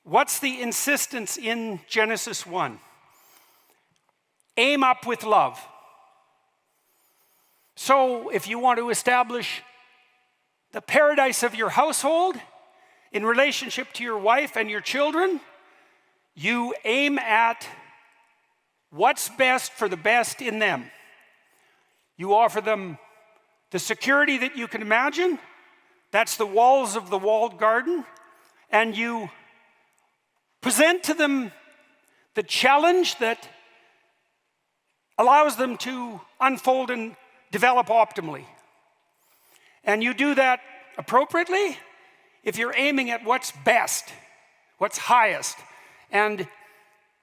What's the insistence in Genesis 1? Aim up with love. So if you want to establish the paradise of your household in relationship to your wife and your children, you aim at what's best for the best in them. You offer them the security that you can imagine. That's the walls of the walled garden. And you present to them the challenge that allows them to unfold and develop optimally. And you do that appropriately if you're aiming at what's best, what's highest. And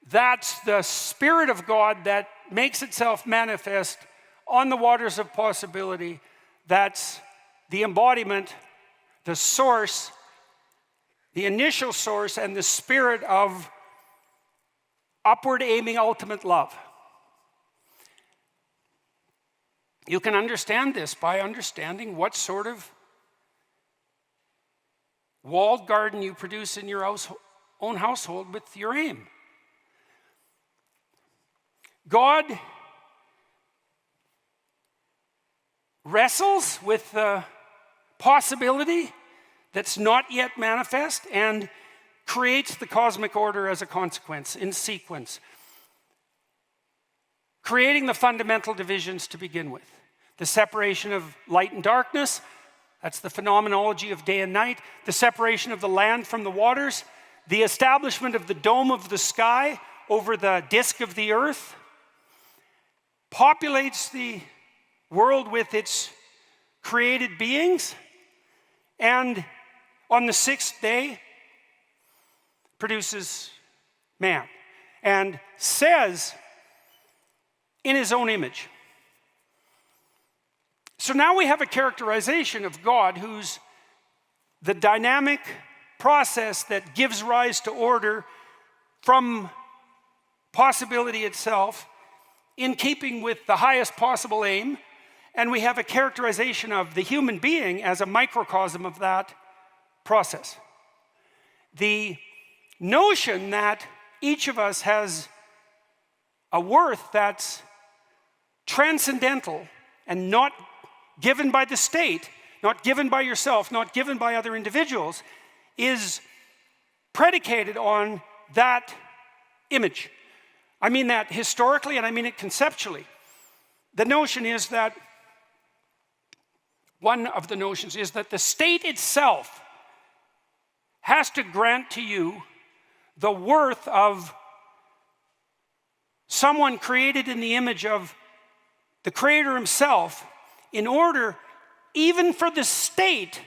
that's the Spirit of God that makes itself manifest on the waters of possibility. That's the embodiment, the source, the initial source, and the spirit of upward aiming ultimate love. You can understand this by understanding what sort of walled garden you produce in your own household with your aim. God wrestles with the possibility that's not yet manifest and creates the cosmic order as a consequence, in sequence, creating the fundamental divisions to begin with. The separation of light and darkness, that's the phenomenology of day and night. The separation of the land from the waters. The establishment of the dome of the sky over the disk of the earth. Populates the world with its created beings. And on the sixth day, produces man. And says, in his own image. So now we have a characterization of God who's the dynamic process that gives rise to order from possibility itself, in keeping with the highest possible aim. And we have a characterization of the human being as a microcosm of that process. The notion that each of us has a worth that's transcendental and not given by the state, not given by yourself, not given by other individuals, is predicated on that image. I mean that historically, and I mean it conceptually. The notion is that, one of the notions is that the state itself has to grant to you the worth of someone created in the image of the Creator himself, in order even for the state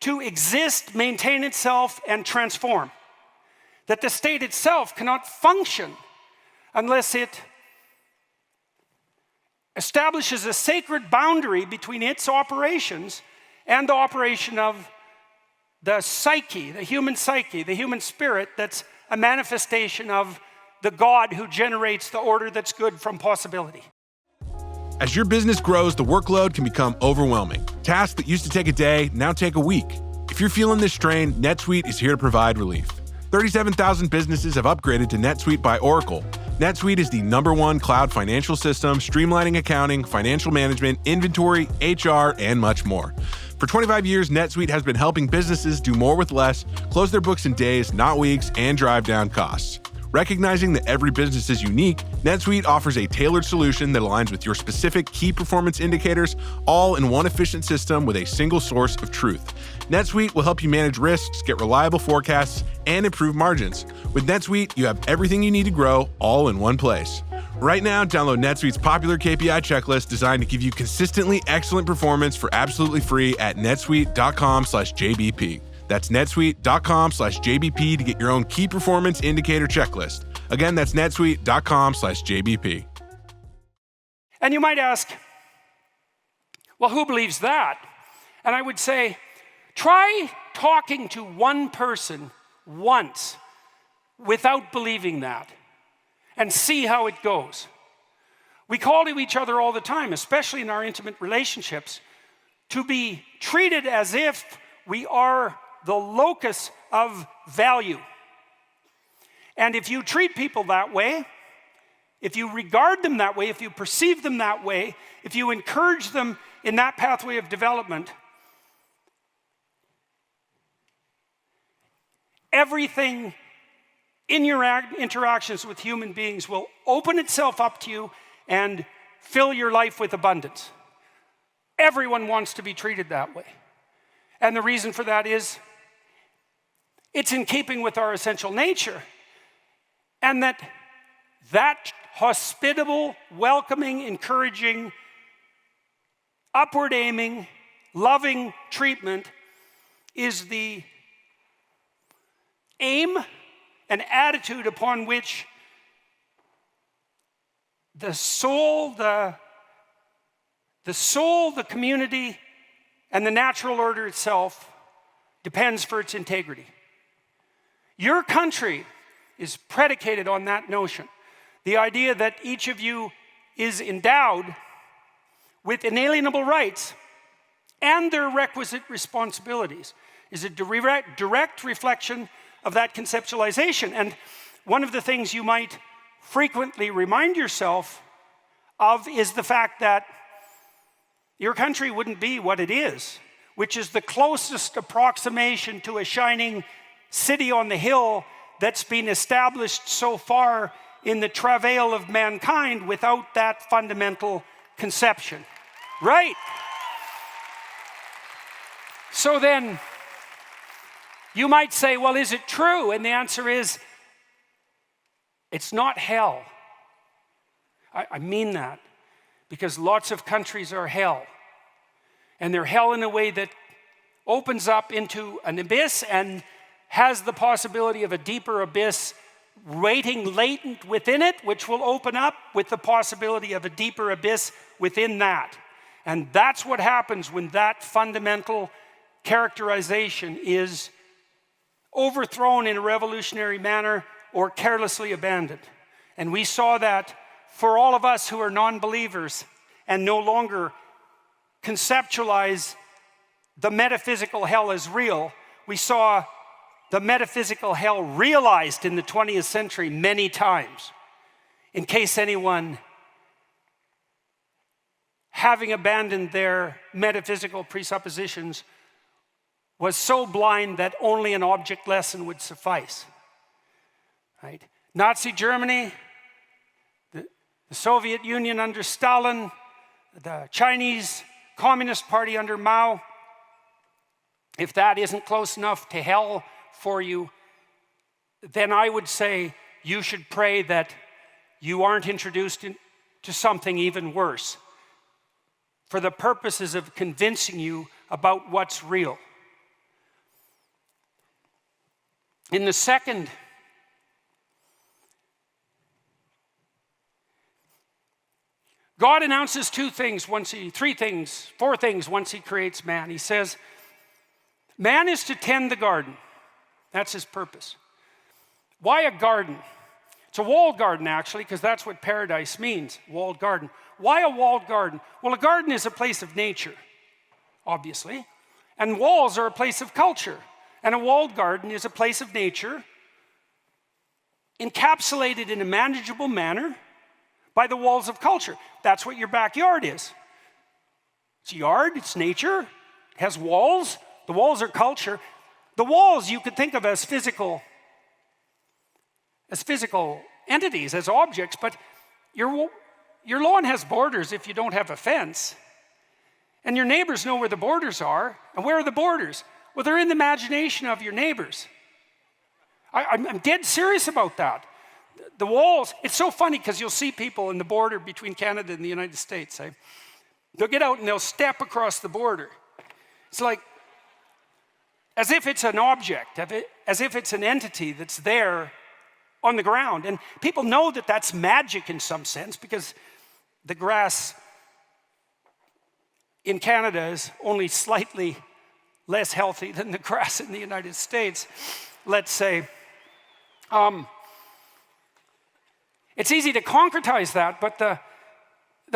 to exist, maintain itself, and transform. That the state itself cannot function unless it establishes a sacred boundary between its operations and the operation of the psyche, the human spirit that's a manifestation of the God who generates the order that's good from possibility. As your business grows, the workload can become overwhelming. Tasks that used to take a day now take a week. If you're feeling this strain, NetSuite is here to provide relief. 37,000 businesses have upgraded to NetSuite by Oracle. NetSuite is the #1 cloud financial system, streamlining accounting, financial management, inventory, HR, and much more. For 25 years, NetSuite has been helping businesses do more with less, close their books in days, not weeks, and drive down costs. Recognizing that every business is unique, NetSuite offers a tailored solution that aligns with your specific key performance indicators, all in one efficient system with a single source of truth. NetSuite will help you manage risks, get reliable forecasts, and improve margins. With NetSuite, you have everything you need to grow, all in one place. Right now, download NetSuite's popular KPI checklist designed to give you consistently excellent performance for absolutely free at netsuite.com/JBP. That's netsuite.com/JBP to get your own key performance indicator checklist. Again, that's netsuite.com/JBP. And you might ask, well, who believes that? And I would say, try talking to one person once without believing that and see how it goes. We call to each other all the time, especially in our intimate relationships, to be treated as if we are the locus of value. And if you treat people that way, if you regard them that way, if you perceive them that way, if you encourage them in that pathway of development, everything in your interactions with human beings will open itself up to you and fill your life with abundance. Everyone wants to be treated that way. And the reason for that is it's in keeping with our essential nature. And that hospitable, welcoming, encouraging, upward aiming, loving treatment is the aim and attitude upon which the soul, the community, and the natural order itself depends for its integrity. Your country is predicated on that notion. The idea that each of you is endowed with inalienable rights and their requisite responsibilities is a direct reflection of that conceptualization. And one of the things you might frequently remind yourself of is the fact that your country wouldn't be what it is, which is the closest approximation to a shining city on the hill that's been established so far in the travail of mankind without that fundamental conception. Right? So then, you might say, well, is it true? And the answer is, it's not hell. I mean that, because lots of countries are hell. And they're hell in a way that opens up into an abyss and has the possibility of a deeper abyss waiting latent within it, which will open up with the possibility of a deeper abyss within that. And that's what happens when that fundamental characterization is overthrown in a revolutionary manner or carelessly abandoned. And we saw that for all of us who are non-believers and no longer conceptualize the metaphysical hell as real. We saw the metaphysical hell realized in the 20th century many times. In case anyone, having abandoned their metaphysical presuppositions, was so blind that only an object lesson would suffice. Right? Nazi Germany, the Soviet Union under Stalin, the Chinese Communist Party under Mao. If that isn't close enough to hell for you, then I would say you should pray that you aren't introduced to something even worse for the purposes of convincing you about what's real. In the second, God announces four things once he creates man. He says, man is to tend the garden. That's his purpose. Why a garden? It's a walled garden, actually, because that's what paradise means, walled garden. Why a walled garden? Well, a garden is a place of nature, obviously, and walls are a place of culture. And a walled garden is a place of nature encapsulated in a manageable manner by the walls of culture. That's what your backyard is. It's a yard, it's nature, it has walls. The walls are culture. The walls you could think of as physical entities, as objects, but your lawn has borders if you don't have a fence. And your neighbors know where the borders are. And where are the borders? Well, they're in the imagination of your neighbors. I'm dead serious about that. The walls, it's so funny because you'll see people in the border between Canada and the United States. They'll get out and they'll step across the border. It's like, as if it's an object, as if it's an entity that's there on the ground. And people know that that's magic in some sense because the grass in Canada is only slightly less healthy than the grass in the United States, let's say. It's easy to concretize that, but the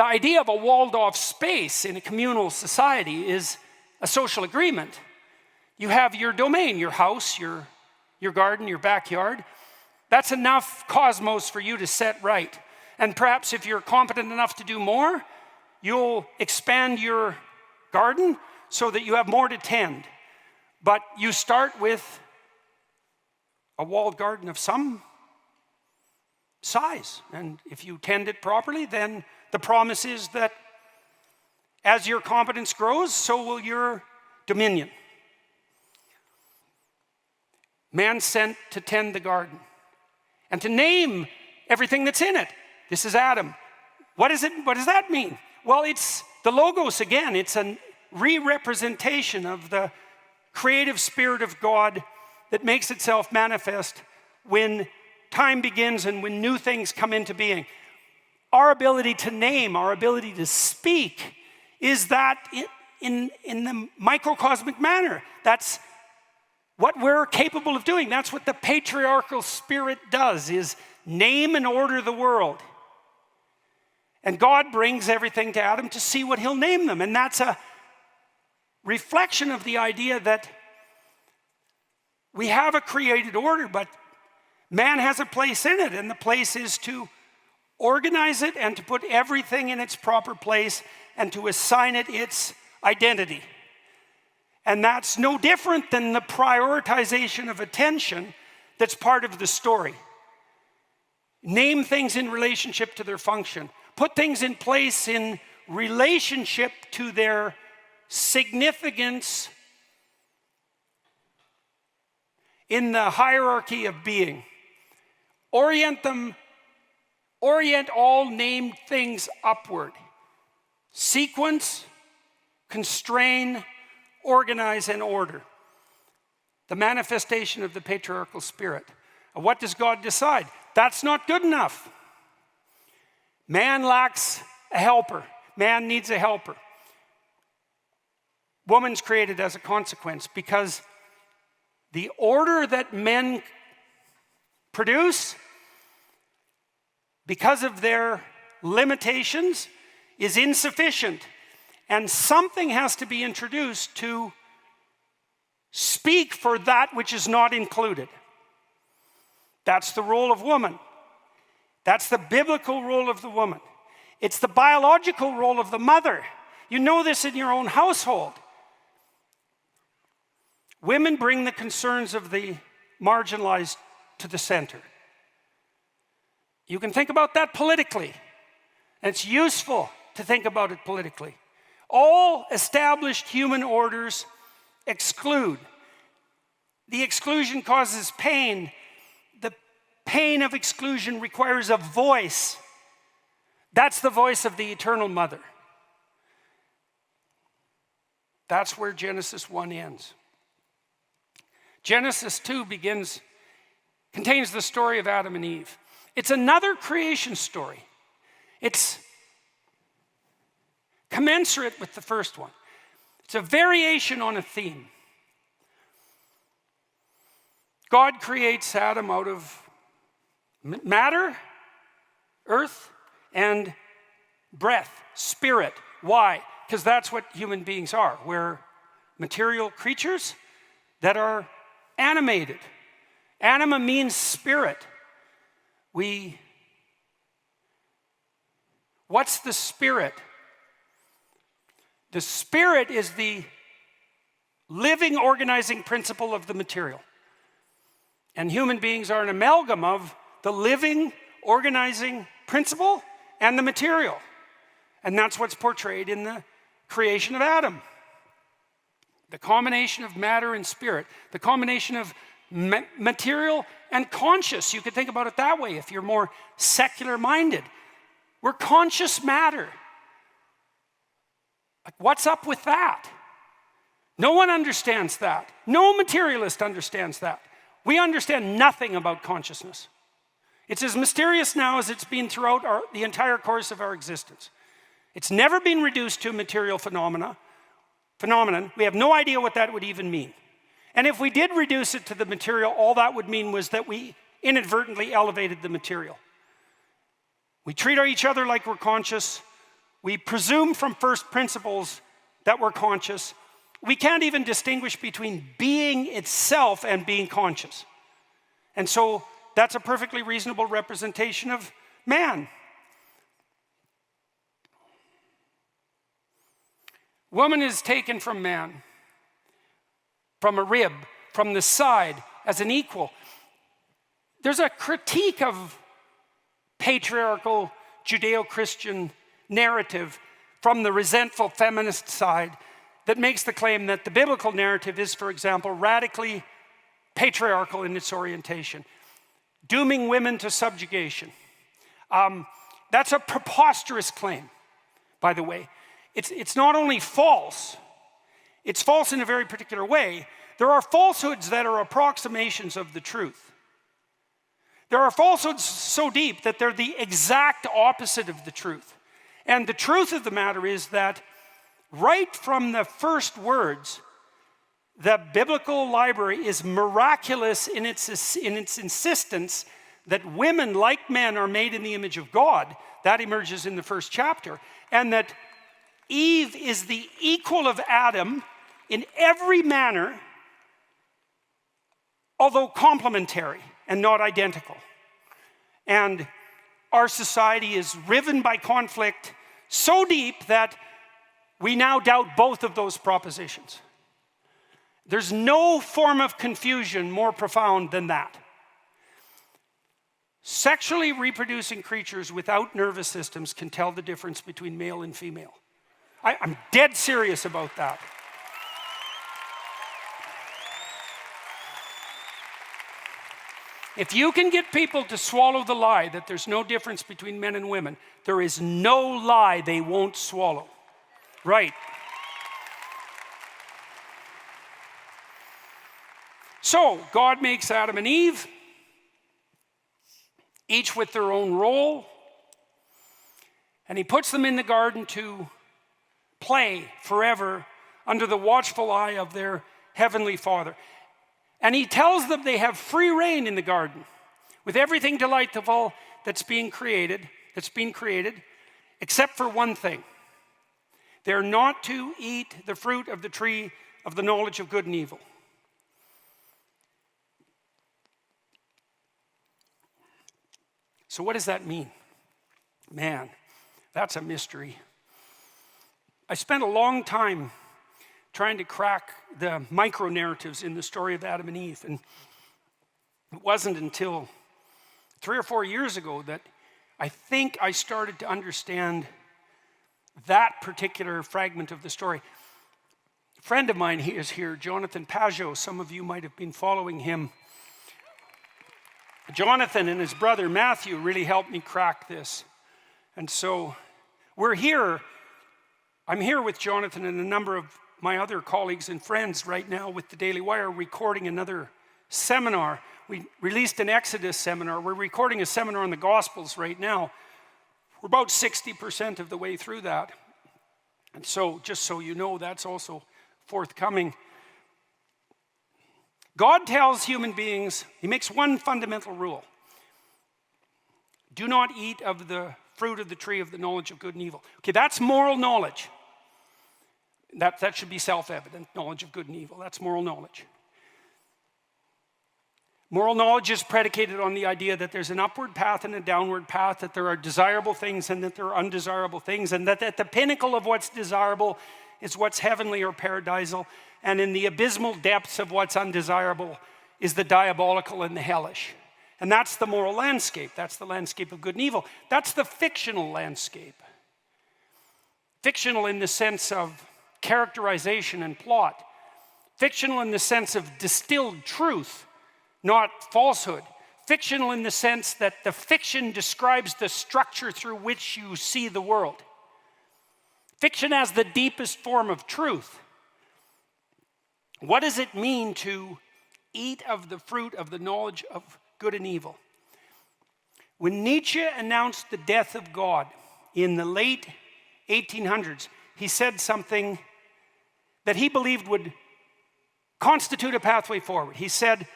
idea of a walled-off space in a communal society is a social agreement. You have your domain, your house, your garden, your backyard. That's enough cosmos for you to set right. And perhaps if you're competent enough to do more, you'll expand your garden so that you have more to tend. But you start with a walled garden of some size. And if you tend it properly, then the promise is that as your competence grows, so will your dominion. Man sent to tend the garden and to name everything that's in it. This is Adam. What does that mean? Well, it's the logos again. It's a re-representation of the creative spirit of God that makes itself manifest when time begins and when new things come into being. Our ability to name, our ability to speak, is that in the microcosmic manner. That's what we're capable of doing. That's what the patriarchal spirit does, is name and order the world. And God brings everything to Adam to see what he'll name them. And that's a reflection of the idea that We have a created order, but man has a place in it, and the place is to organize it and to put everything in its proper place and to assign it its identity. And that's no different than the prioritization of attention that's part of the story. Name things in relationship to their function. Put things in place in relationship to their significance in the hierarchy of being. Orient all named things upward. Sequence, constrain, organize, and order. The manifestation of the patriarchal spirit. And what does God decide? That's not good enough. Man lacks a helper. Man needs a helper. Woman's created as a consequence because the order that men produce, because of their limitations, is insufficient. And something has to be introduced to speak for that which is not included. That's the role of woman. That's the biblical role of the woman. It's the biological role of the mother. You know this in your own household. Women bring the concerns of the marginalized to the center. You can think about that politically, and it's useful to think about it politically. All established human orders exclude. The exclusion causes pain. The pain of exclusion requires a voice. That's the voice of the eternal mother. That's where Genesis 1 ends. Genesis 2 contains the story of Adam and Eve. It's another creation story. It's commensurate with the first one. It's a variation on a theme. God creates Adam out of matter, earth, and breath, spirit. Why? Because that's what human beings are. We're material creatures that are animated. Anima means spirit. What's the spirit? The spirit is the living, organizing principle of the material. And human beings are an amalgam of the living, organizing principle and the material. And that's what's portrayed in the creation of Adam. The combination of matter and spirit, the combination of material and conscious. You could think about it that way if you're more secular minded. We're conscious matter. Like, what's up with that? No one understands that. No materialist understands that. We understand nothing about consciousness. It's as mysterious now as it's been throughout the entire course of our existence. It's never been reduced to a material phenomenon. We have no idea what that would even mean. And if we did reduce it to the material, all that would mean was that we inadvertently elevated the material. We treat each other like we're conscious. We presume from first principles that we're conscious. We can't even distinguish between being itself and being conscious. And so that's a perfectly reasonable representation of man. Woman is taken from man, from a rib, from the side, as an equal. There's a critique of patriarchal Judeo-Christian narrative from the resentful feminist side that makes the claim that the biblical narrative is, for example, radically patriarchal in its orientation, dooming women to subjugation. That's a preposterous claim, by the way. It's not only false, it's false in a very particular way. There are falsehoods that are approximations of the truth. There are falsehoods so deep that they're the exact opposite of the truth. And the truth of the matter is that right from the first words, the biblical library is miraculous in its insistence that women, like men, are made in the image of God. That emerges in the first chapter. And that Eve is the equal of Adam in every manner, although complementary and not identical. And our society is riven by conflict so deep that we now doubt both of those propositions. There's no form of confusion more profound than that. Sexually reproducing creatures without nervous systems can tell the difference between male and female. I'm dead serious about that. If you can get people to swallow the lie that there's no difference between men and women, there is no lie they won't swallow. Right. So, God makes Adam and Eve, each with their own role, and he puts them in the garden to play forever under the watchful eye of their heavenly Father. And he tells them they have free reign in the garden with everything delightful that's been created, except for one thing. They're not to eat the fruit of the tree of the knowledge of good and evil. So what does that mean? Man, that's a mystery. I spent a long time trying to crack the micro-narratives in the story of Adam and Eve. And it wasn't until 3 or 4 years ago that I think I started to understand that particular fragment of the story. A friend of mine is here, Jonathan Pajot. Some of you might have been following him. Jonathan and his brother Matthew really helped me crack this. And so we're here. I'm here with Jonathan and a number of my other colleagues and friends right now with the Daily Wire recording another seminar. We released an Exodus seminar. We're recording a seminar on the Gospels right now. We're about 60% of the way through that. And so, just so you know, that's also forthcoming. God tells human beings, he makes one fundamental rule. Do not eat of the fruit of the tree of the knowledge of good and evil. Okay, that's moral knowledge. That should be self-evident, knowledge of good and evil. That's moral knowledge. Moral knowledge is predicated on the idea that there's an upward path and a downward path, that there are desirable things and that there are undesirable things, and that at the pinnacle of what's desirable is what's heavenly or paradisal, and in the abysmal depths of what's undesirable is the diabolical and the hellish. And that's the moral landscape. That's the landscape of good and evil. That's the fictional landscape. Fictional in the sense of characterization and plot. Fictional in the sense of distilled truth, not falsehood. Fictional in the sense that the fiction describes the structure through which you see the world. Fiction as the deepest form of truth. What does it mean to eat of the fruit of the knowledge of good and evil? When Nietzsche announced the death of God in the late 1800s, he said something that he believed would constitute a pathway forward. He said,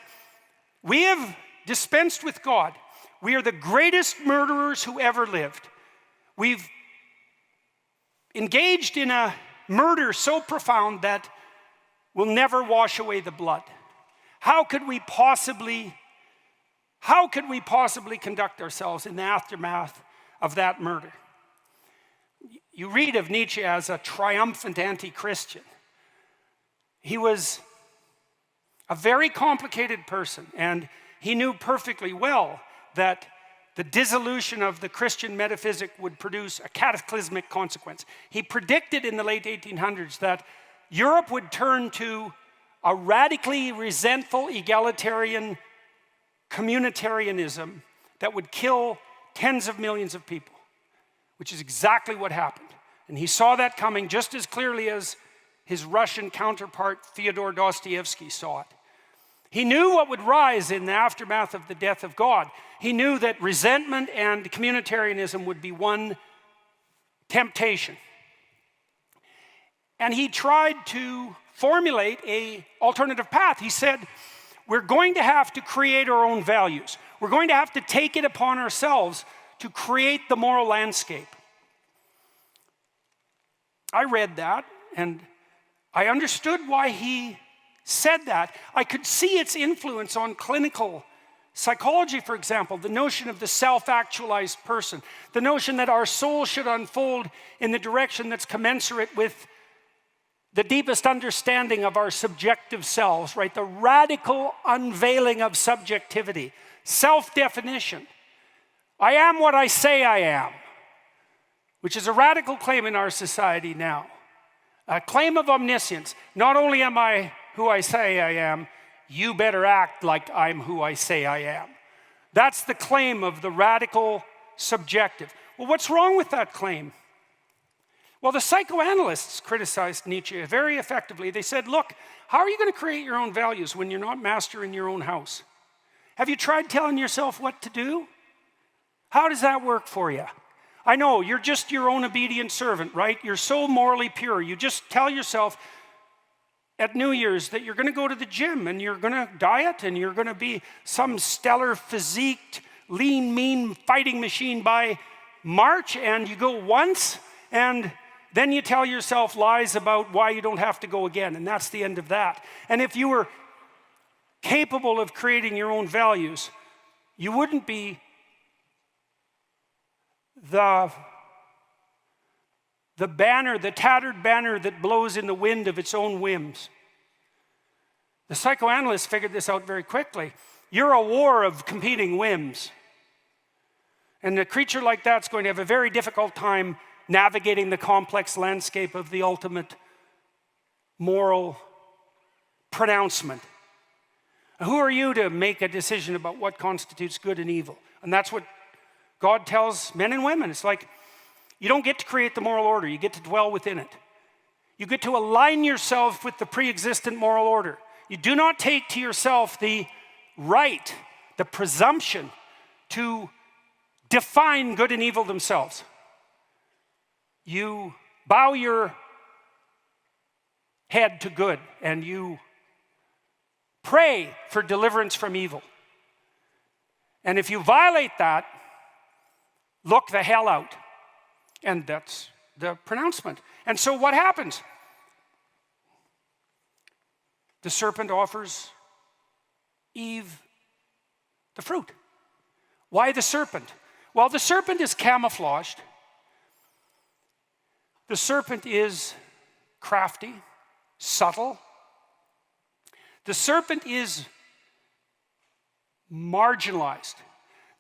"We have dispensed with God. We are the greatest murderers who ever lived. We've engaged in a murder so profound that will never wash away the blood. How could we possibly conduct ourselves in the aftermath of that murder?" You read of Nietzsche as a triumphant anti-Christian. He was a very complicated person, and he knew perfectly well that the dissolution of the Christian metaphysic would produce a cataclysmic consequence. He predicted in the late 1800s that Europe would turn to a radically resentful egalitarian communitarianism that would kill tens of millions of people, which is exactly what happened. And he saw that coming just as clearly as his Russian counterpart Fyodor Dostoevsky saw it. He knew what would rise in the aftermath of the death of God. He knew that resentment and communitarianism would be one temptation. And he tried to formulate an alternative path. He said, we're going to have to create our own values. We're going to have to take it upon ourselves to create the moral landscape. I read that and I understood why he said that, I could see its influence on clinical psychology, for example, the notion of the self-actualized person, the notion that our soul should unfold in the direction that's commensurate with the deepest understanding of our subjective selves, right? The radical unveiling of subjectivity, self-definition. I am what I say I am, which is a radical claim in our society now. A claim of omniscience. Not only am I who I say I am, you better act like I'm who I say I am. That's the claim of the radical subjective. Well, what's wrong with that claim? Well, the psychoanalysts criticized Nietzsche very effectively. They said, look, how are you going to create your own values when you're not master in your own house? Have you tried telling yourself what to do? How does that work for you? I know, you're just your own obedient servant, right? You're so morally pure. You just tell yourself at New Year's that you're going to go to the gym and you're going to diet and you're going to be some stellar physiqued, lean, mean fighting machine by March, and you go once and then you tell yourself lies about why you don't have to go again, and that's the end of that. And if you were capable of creating your own values, you wouldn't be the banner, the tattered banner that blows in the wind of its own whims. The psychoanalysts figured this out very quickly. You're a war of competing whims. And a creature like that's going to have a very difficult time navigating the complex landscape of the ultimate moral pronouncement. Who are you to make a decision about what constitutes good and evil? And that's what God tells men and women. It's like, you don't get to create the moral order, you get to dwell within it. You get to align yourself with the pre-existent moral order. You do not take to yourself the right, the presumption to define good and evil themselves. You bow your head to good and you pray for deliverance from evil. And if you violate that, look the hell out. And that's the pronouncement. And so what happens? The serpent offers Eve the fruit. Why the serpent? Well, the serpent is camouflaged. The serpent is crafty, subtle. The serpent is marginalized.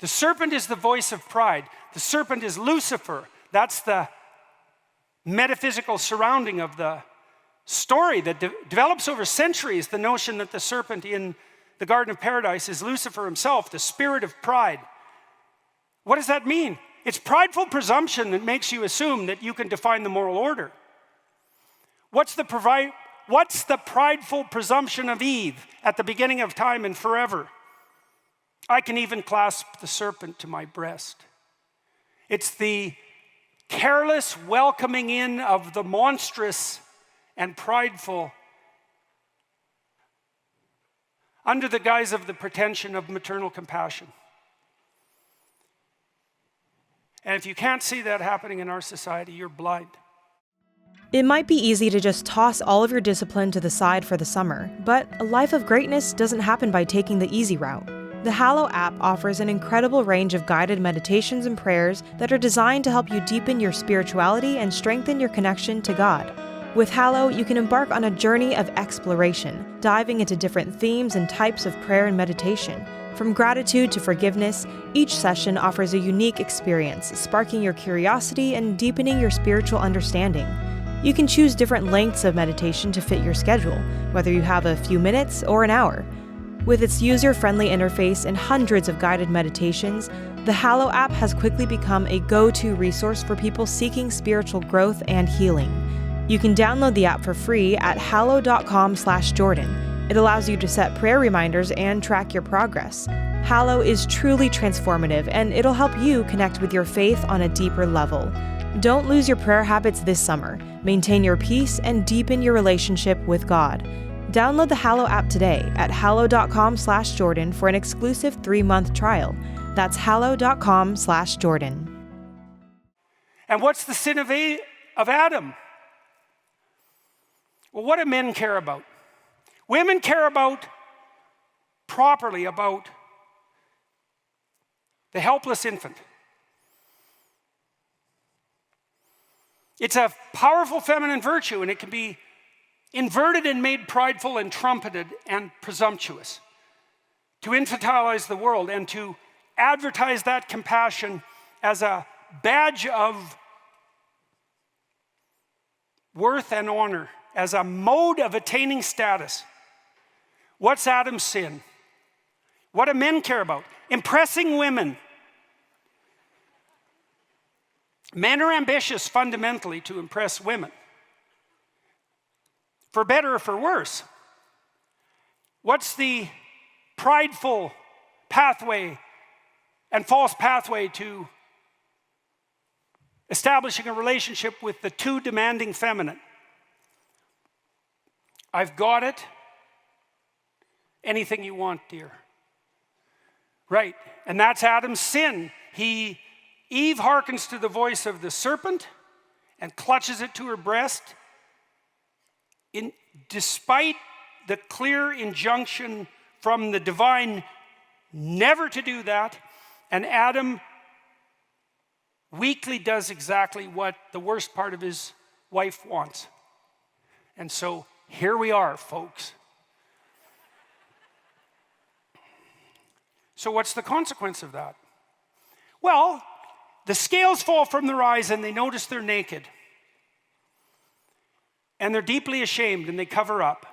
The serpent is the voice of pride. The serpent is Lucifer. That's the metaphysical surrounding of the story that develops over centuries, the notion that the serpent in the Garden of Paradise is Lucifer himself, the spirit of pride. What does that mean? It's prideful presumption that makes you assume that you can define the moral order. What's the prideful presumption of Eve at the beginning of time and forever? I can even clasp the serpent to my breast. It's the careless welcoming in of the monstrous and prideful under the guise of the pretension of maternal compassion. And if you can't see that happening in our society, you're blind. It might be easy to just toss all of your discipline to the side for the summer, but a life of greatness doesn't happen by taking the easy route. The Hallow app offers an incredible range of guided meditations and prayers that are designed to help you deepen your spirituality and strengthen your connection to God. With Hallow, you can embark on a journey of exploration, diving into different themes and types of prayer and meditation. From gratitude to forgiveness, each session offers a unique experience, sparking your curiosity and deepening your spiritual understanding. You can choose different lengths of meditation to fit your schedule, whether you have a few minutes or an hour. With its user-friendly interface and hundreds of guided meditations, the Hallow app has quickly become a go-to resource for people seeking spiritual growth and healing. You can download the app for free at hallow.com/Jordan. It allows you to set prayer reminders and track your progress. Hallow is truly transformative, and it'll help you connect with your faith on a deeper level. Don't lose your prayer habits this summer. Maintain your peace and deepen your relationship with God. Download the Hallow app today at hallow.com/Jordan for an exclusive 3-month trial. That's hallow.com/Jordan. And what's the sin of Adam? Well, what do men care about? Women care properly about the helpless infant. It's a powerful feminine virtue, and it can be inverted and made prideful and trumpeted and presumptuous to infantilize the world and to advertise that compassion as a badge of worth and honor, as a mode of attaining status. What's Adam's sin? What do men care about? Impressing women. Men are ambitious fundamentally to impress women, for better or for worse. What's the prideful pathway and false pathway to establishing a relationship with the too demanding feminine? I've got it. Anything you want, dear. Right, and that's Adam's sin. Eve hearkens to the voice of the serpent and clutches it to her breast, despite the clear injunction from the divine never to do that. And Adam weakly does exactly what the worst part of his wife wants. And so here we are, folks. So what's the consequence of that? Well, the scales fall from their eyes and they notice they're naked. And they're deeply ashamed and they cover up.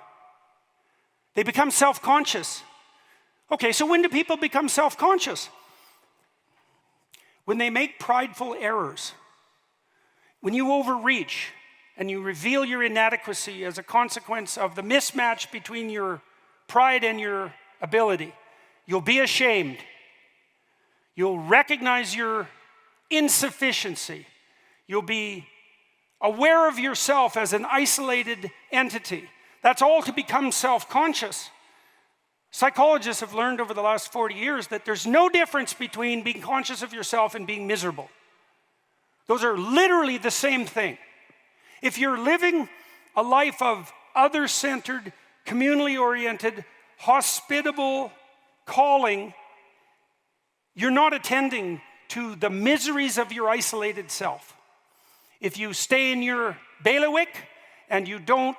They become self-conscious. Okay, so when do people become self-conscious? When they make prideful errors. When you overreach and you reveal your inadequacy as a consequence of the mismatch between your pride and your ability. You'll be ashamed. You'll recognize your insufficiency. You'll be aware of yourself as an isolated entity. That's all to become self-conscious. Psychologists have learned over the last 40 years that there's no difference between being conscious of yourself and being miserable. Those are literally the same thing. If you're living a life of other-centered, communally oriented, hospitable calling, you're not attending to the miseries of your isolated self. If you stay in your bailiwick and you don't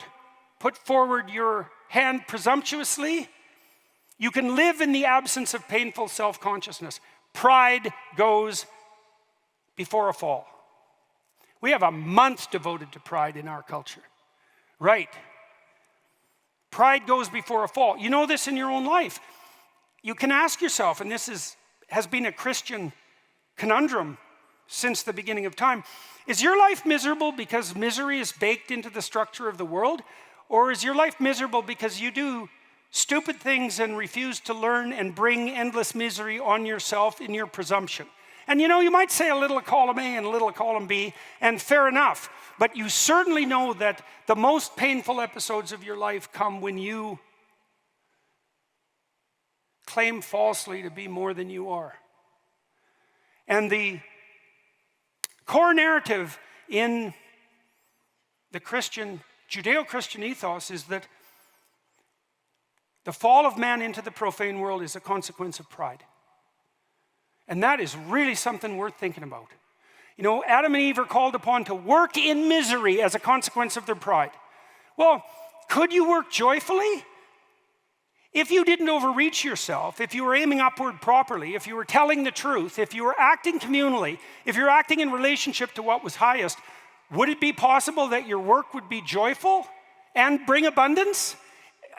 put forward your hand presumptuously, you can live in the absence of painful self-consciousness. Pride goes before a fall. We have a month devoted to pride in our culture. Right. Pride goes before a fall. You know this in your own life. You can ask yourself, and this has been a Christian conundrum since the beginning of time. Is your life miserable because misery is baked into the structure of the world? Or is your life miserable because you do stupid things and refuse to learn and bring endless misery on yourself in your presumption? And you know, you might say a little column A and a little column B, and fair enough. But you certainly know that the most painful episodes of your life come when you claim falsely to be more than you are. And the core narrative in the Judeo-Christian ethos is that the fall of man into the profane world is a consequence of pride. And that is really something worth thinking about. You know, Adam and Eve are called upon to work in misery as a consequence of their pride. Well, could you work joyfully? If you didn't overreach yourself, if you were aiming upward properly, if you were telling the truth, if you were acting communally, if you're acting in relationship to what was highest, would it be possible that your work would be joyful and bring abundance?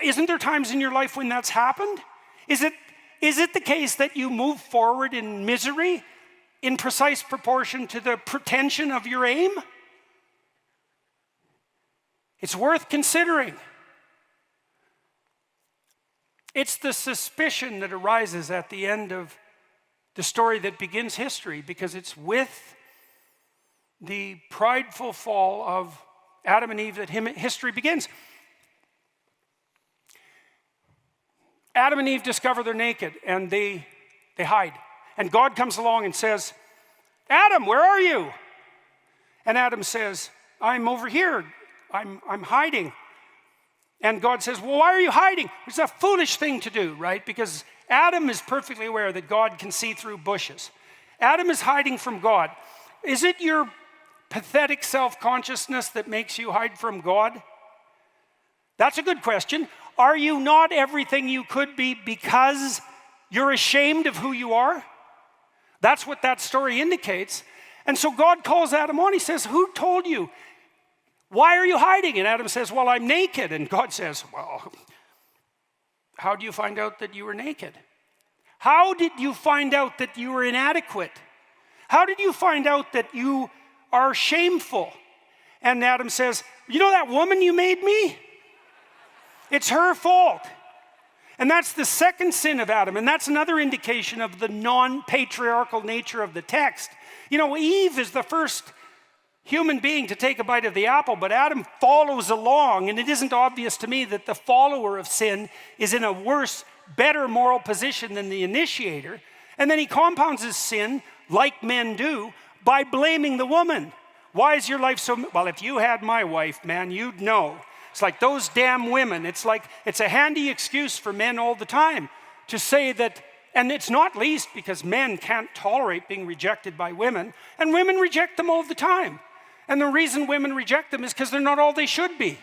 Isn't there times in your life when that's happened? Is it the case that you move forward in misery in precise proportion to the pretension of your aim? It's worth considering. It's the suspicion that arises at the end of the story that begins history, because it's with the prideful fall of Adam and Eve that history begins. Adam and Eve discover they're naked and they hide. And God comes along and says, Adam, where are you? And Adam says, I'm over here. I'm hiding. And God says, well, why are you hiding? It's a foolish thing to do, right? Because Adam is perfectly aware that God can see through bushes. Adam is hiding from God. Is it your pathetic self-consciousness that makes you hide from God? That's a good question. Are you not everything you could be because you're ashamed of who you are? That's what that story indicates. And so God calls Adam on. He says, who told you? Why are you hiding? And Adam says, well, I'm naked. And God says, well, how do you find out that you were naked? How did you find out that you were inadequate? How did you find out that you are shameful? And Adam says, you know that woman you made me? It's her fault. And that's the second sin of Adam. And that's another indication of the non-patriarchal nature of the text. You know, Eve is the first human being to take a bite of the apple, but Adam follows along. And it isn't obvious to me that the follower of sin is in a worse, better moral position than the initiator. And then he compounds his sin, like men do, by blaming the woman. Why is your life so... Well, if you had my wife, man, you'd know. It's like those damn women. It's like, it's a handy excuse for men all the time to say that, and it's not least because men can't tolerate being rejected by women, and women reject them all the time. And the reason women reject them is because they're not all they should be.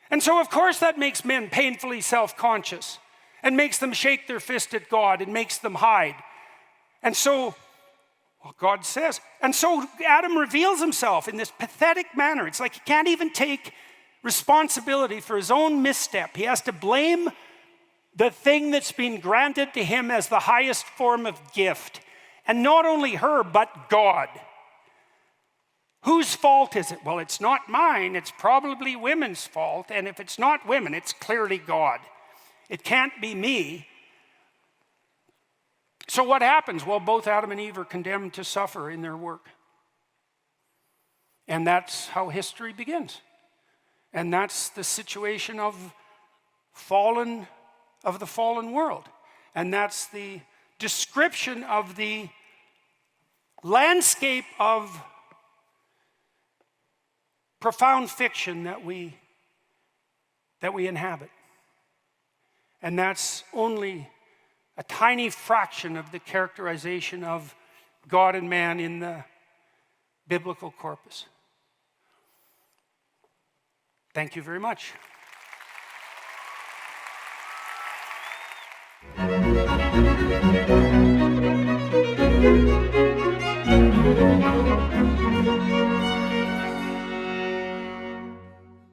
And so, of course, that makes men painfully self-conscious and makes them shake their fist at God and makes them hide. And so, well, God says, and so Adam reveals himself in this pathetic manner. It's like he can't even take responsibility for his own misstep. He has to blame the thing that's been granted to him as the highest form of gift. And not only her, but God. Whose fault is it? Well, it's not mine. It's probably women's fault. And if it's not women, it's clearly God. It can't be me. So what happens? Well, both Adam and Eve are condemned to suffer in their work. And that's how history begins. And that's the situation of the fallen world. And that's the description of the landscape of profound fiction that we inhabit. And that's only a tiny fraction of the characterization of God and man in the biblical corpus. Thank you very much.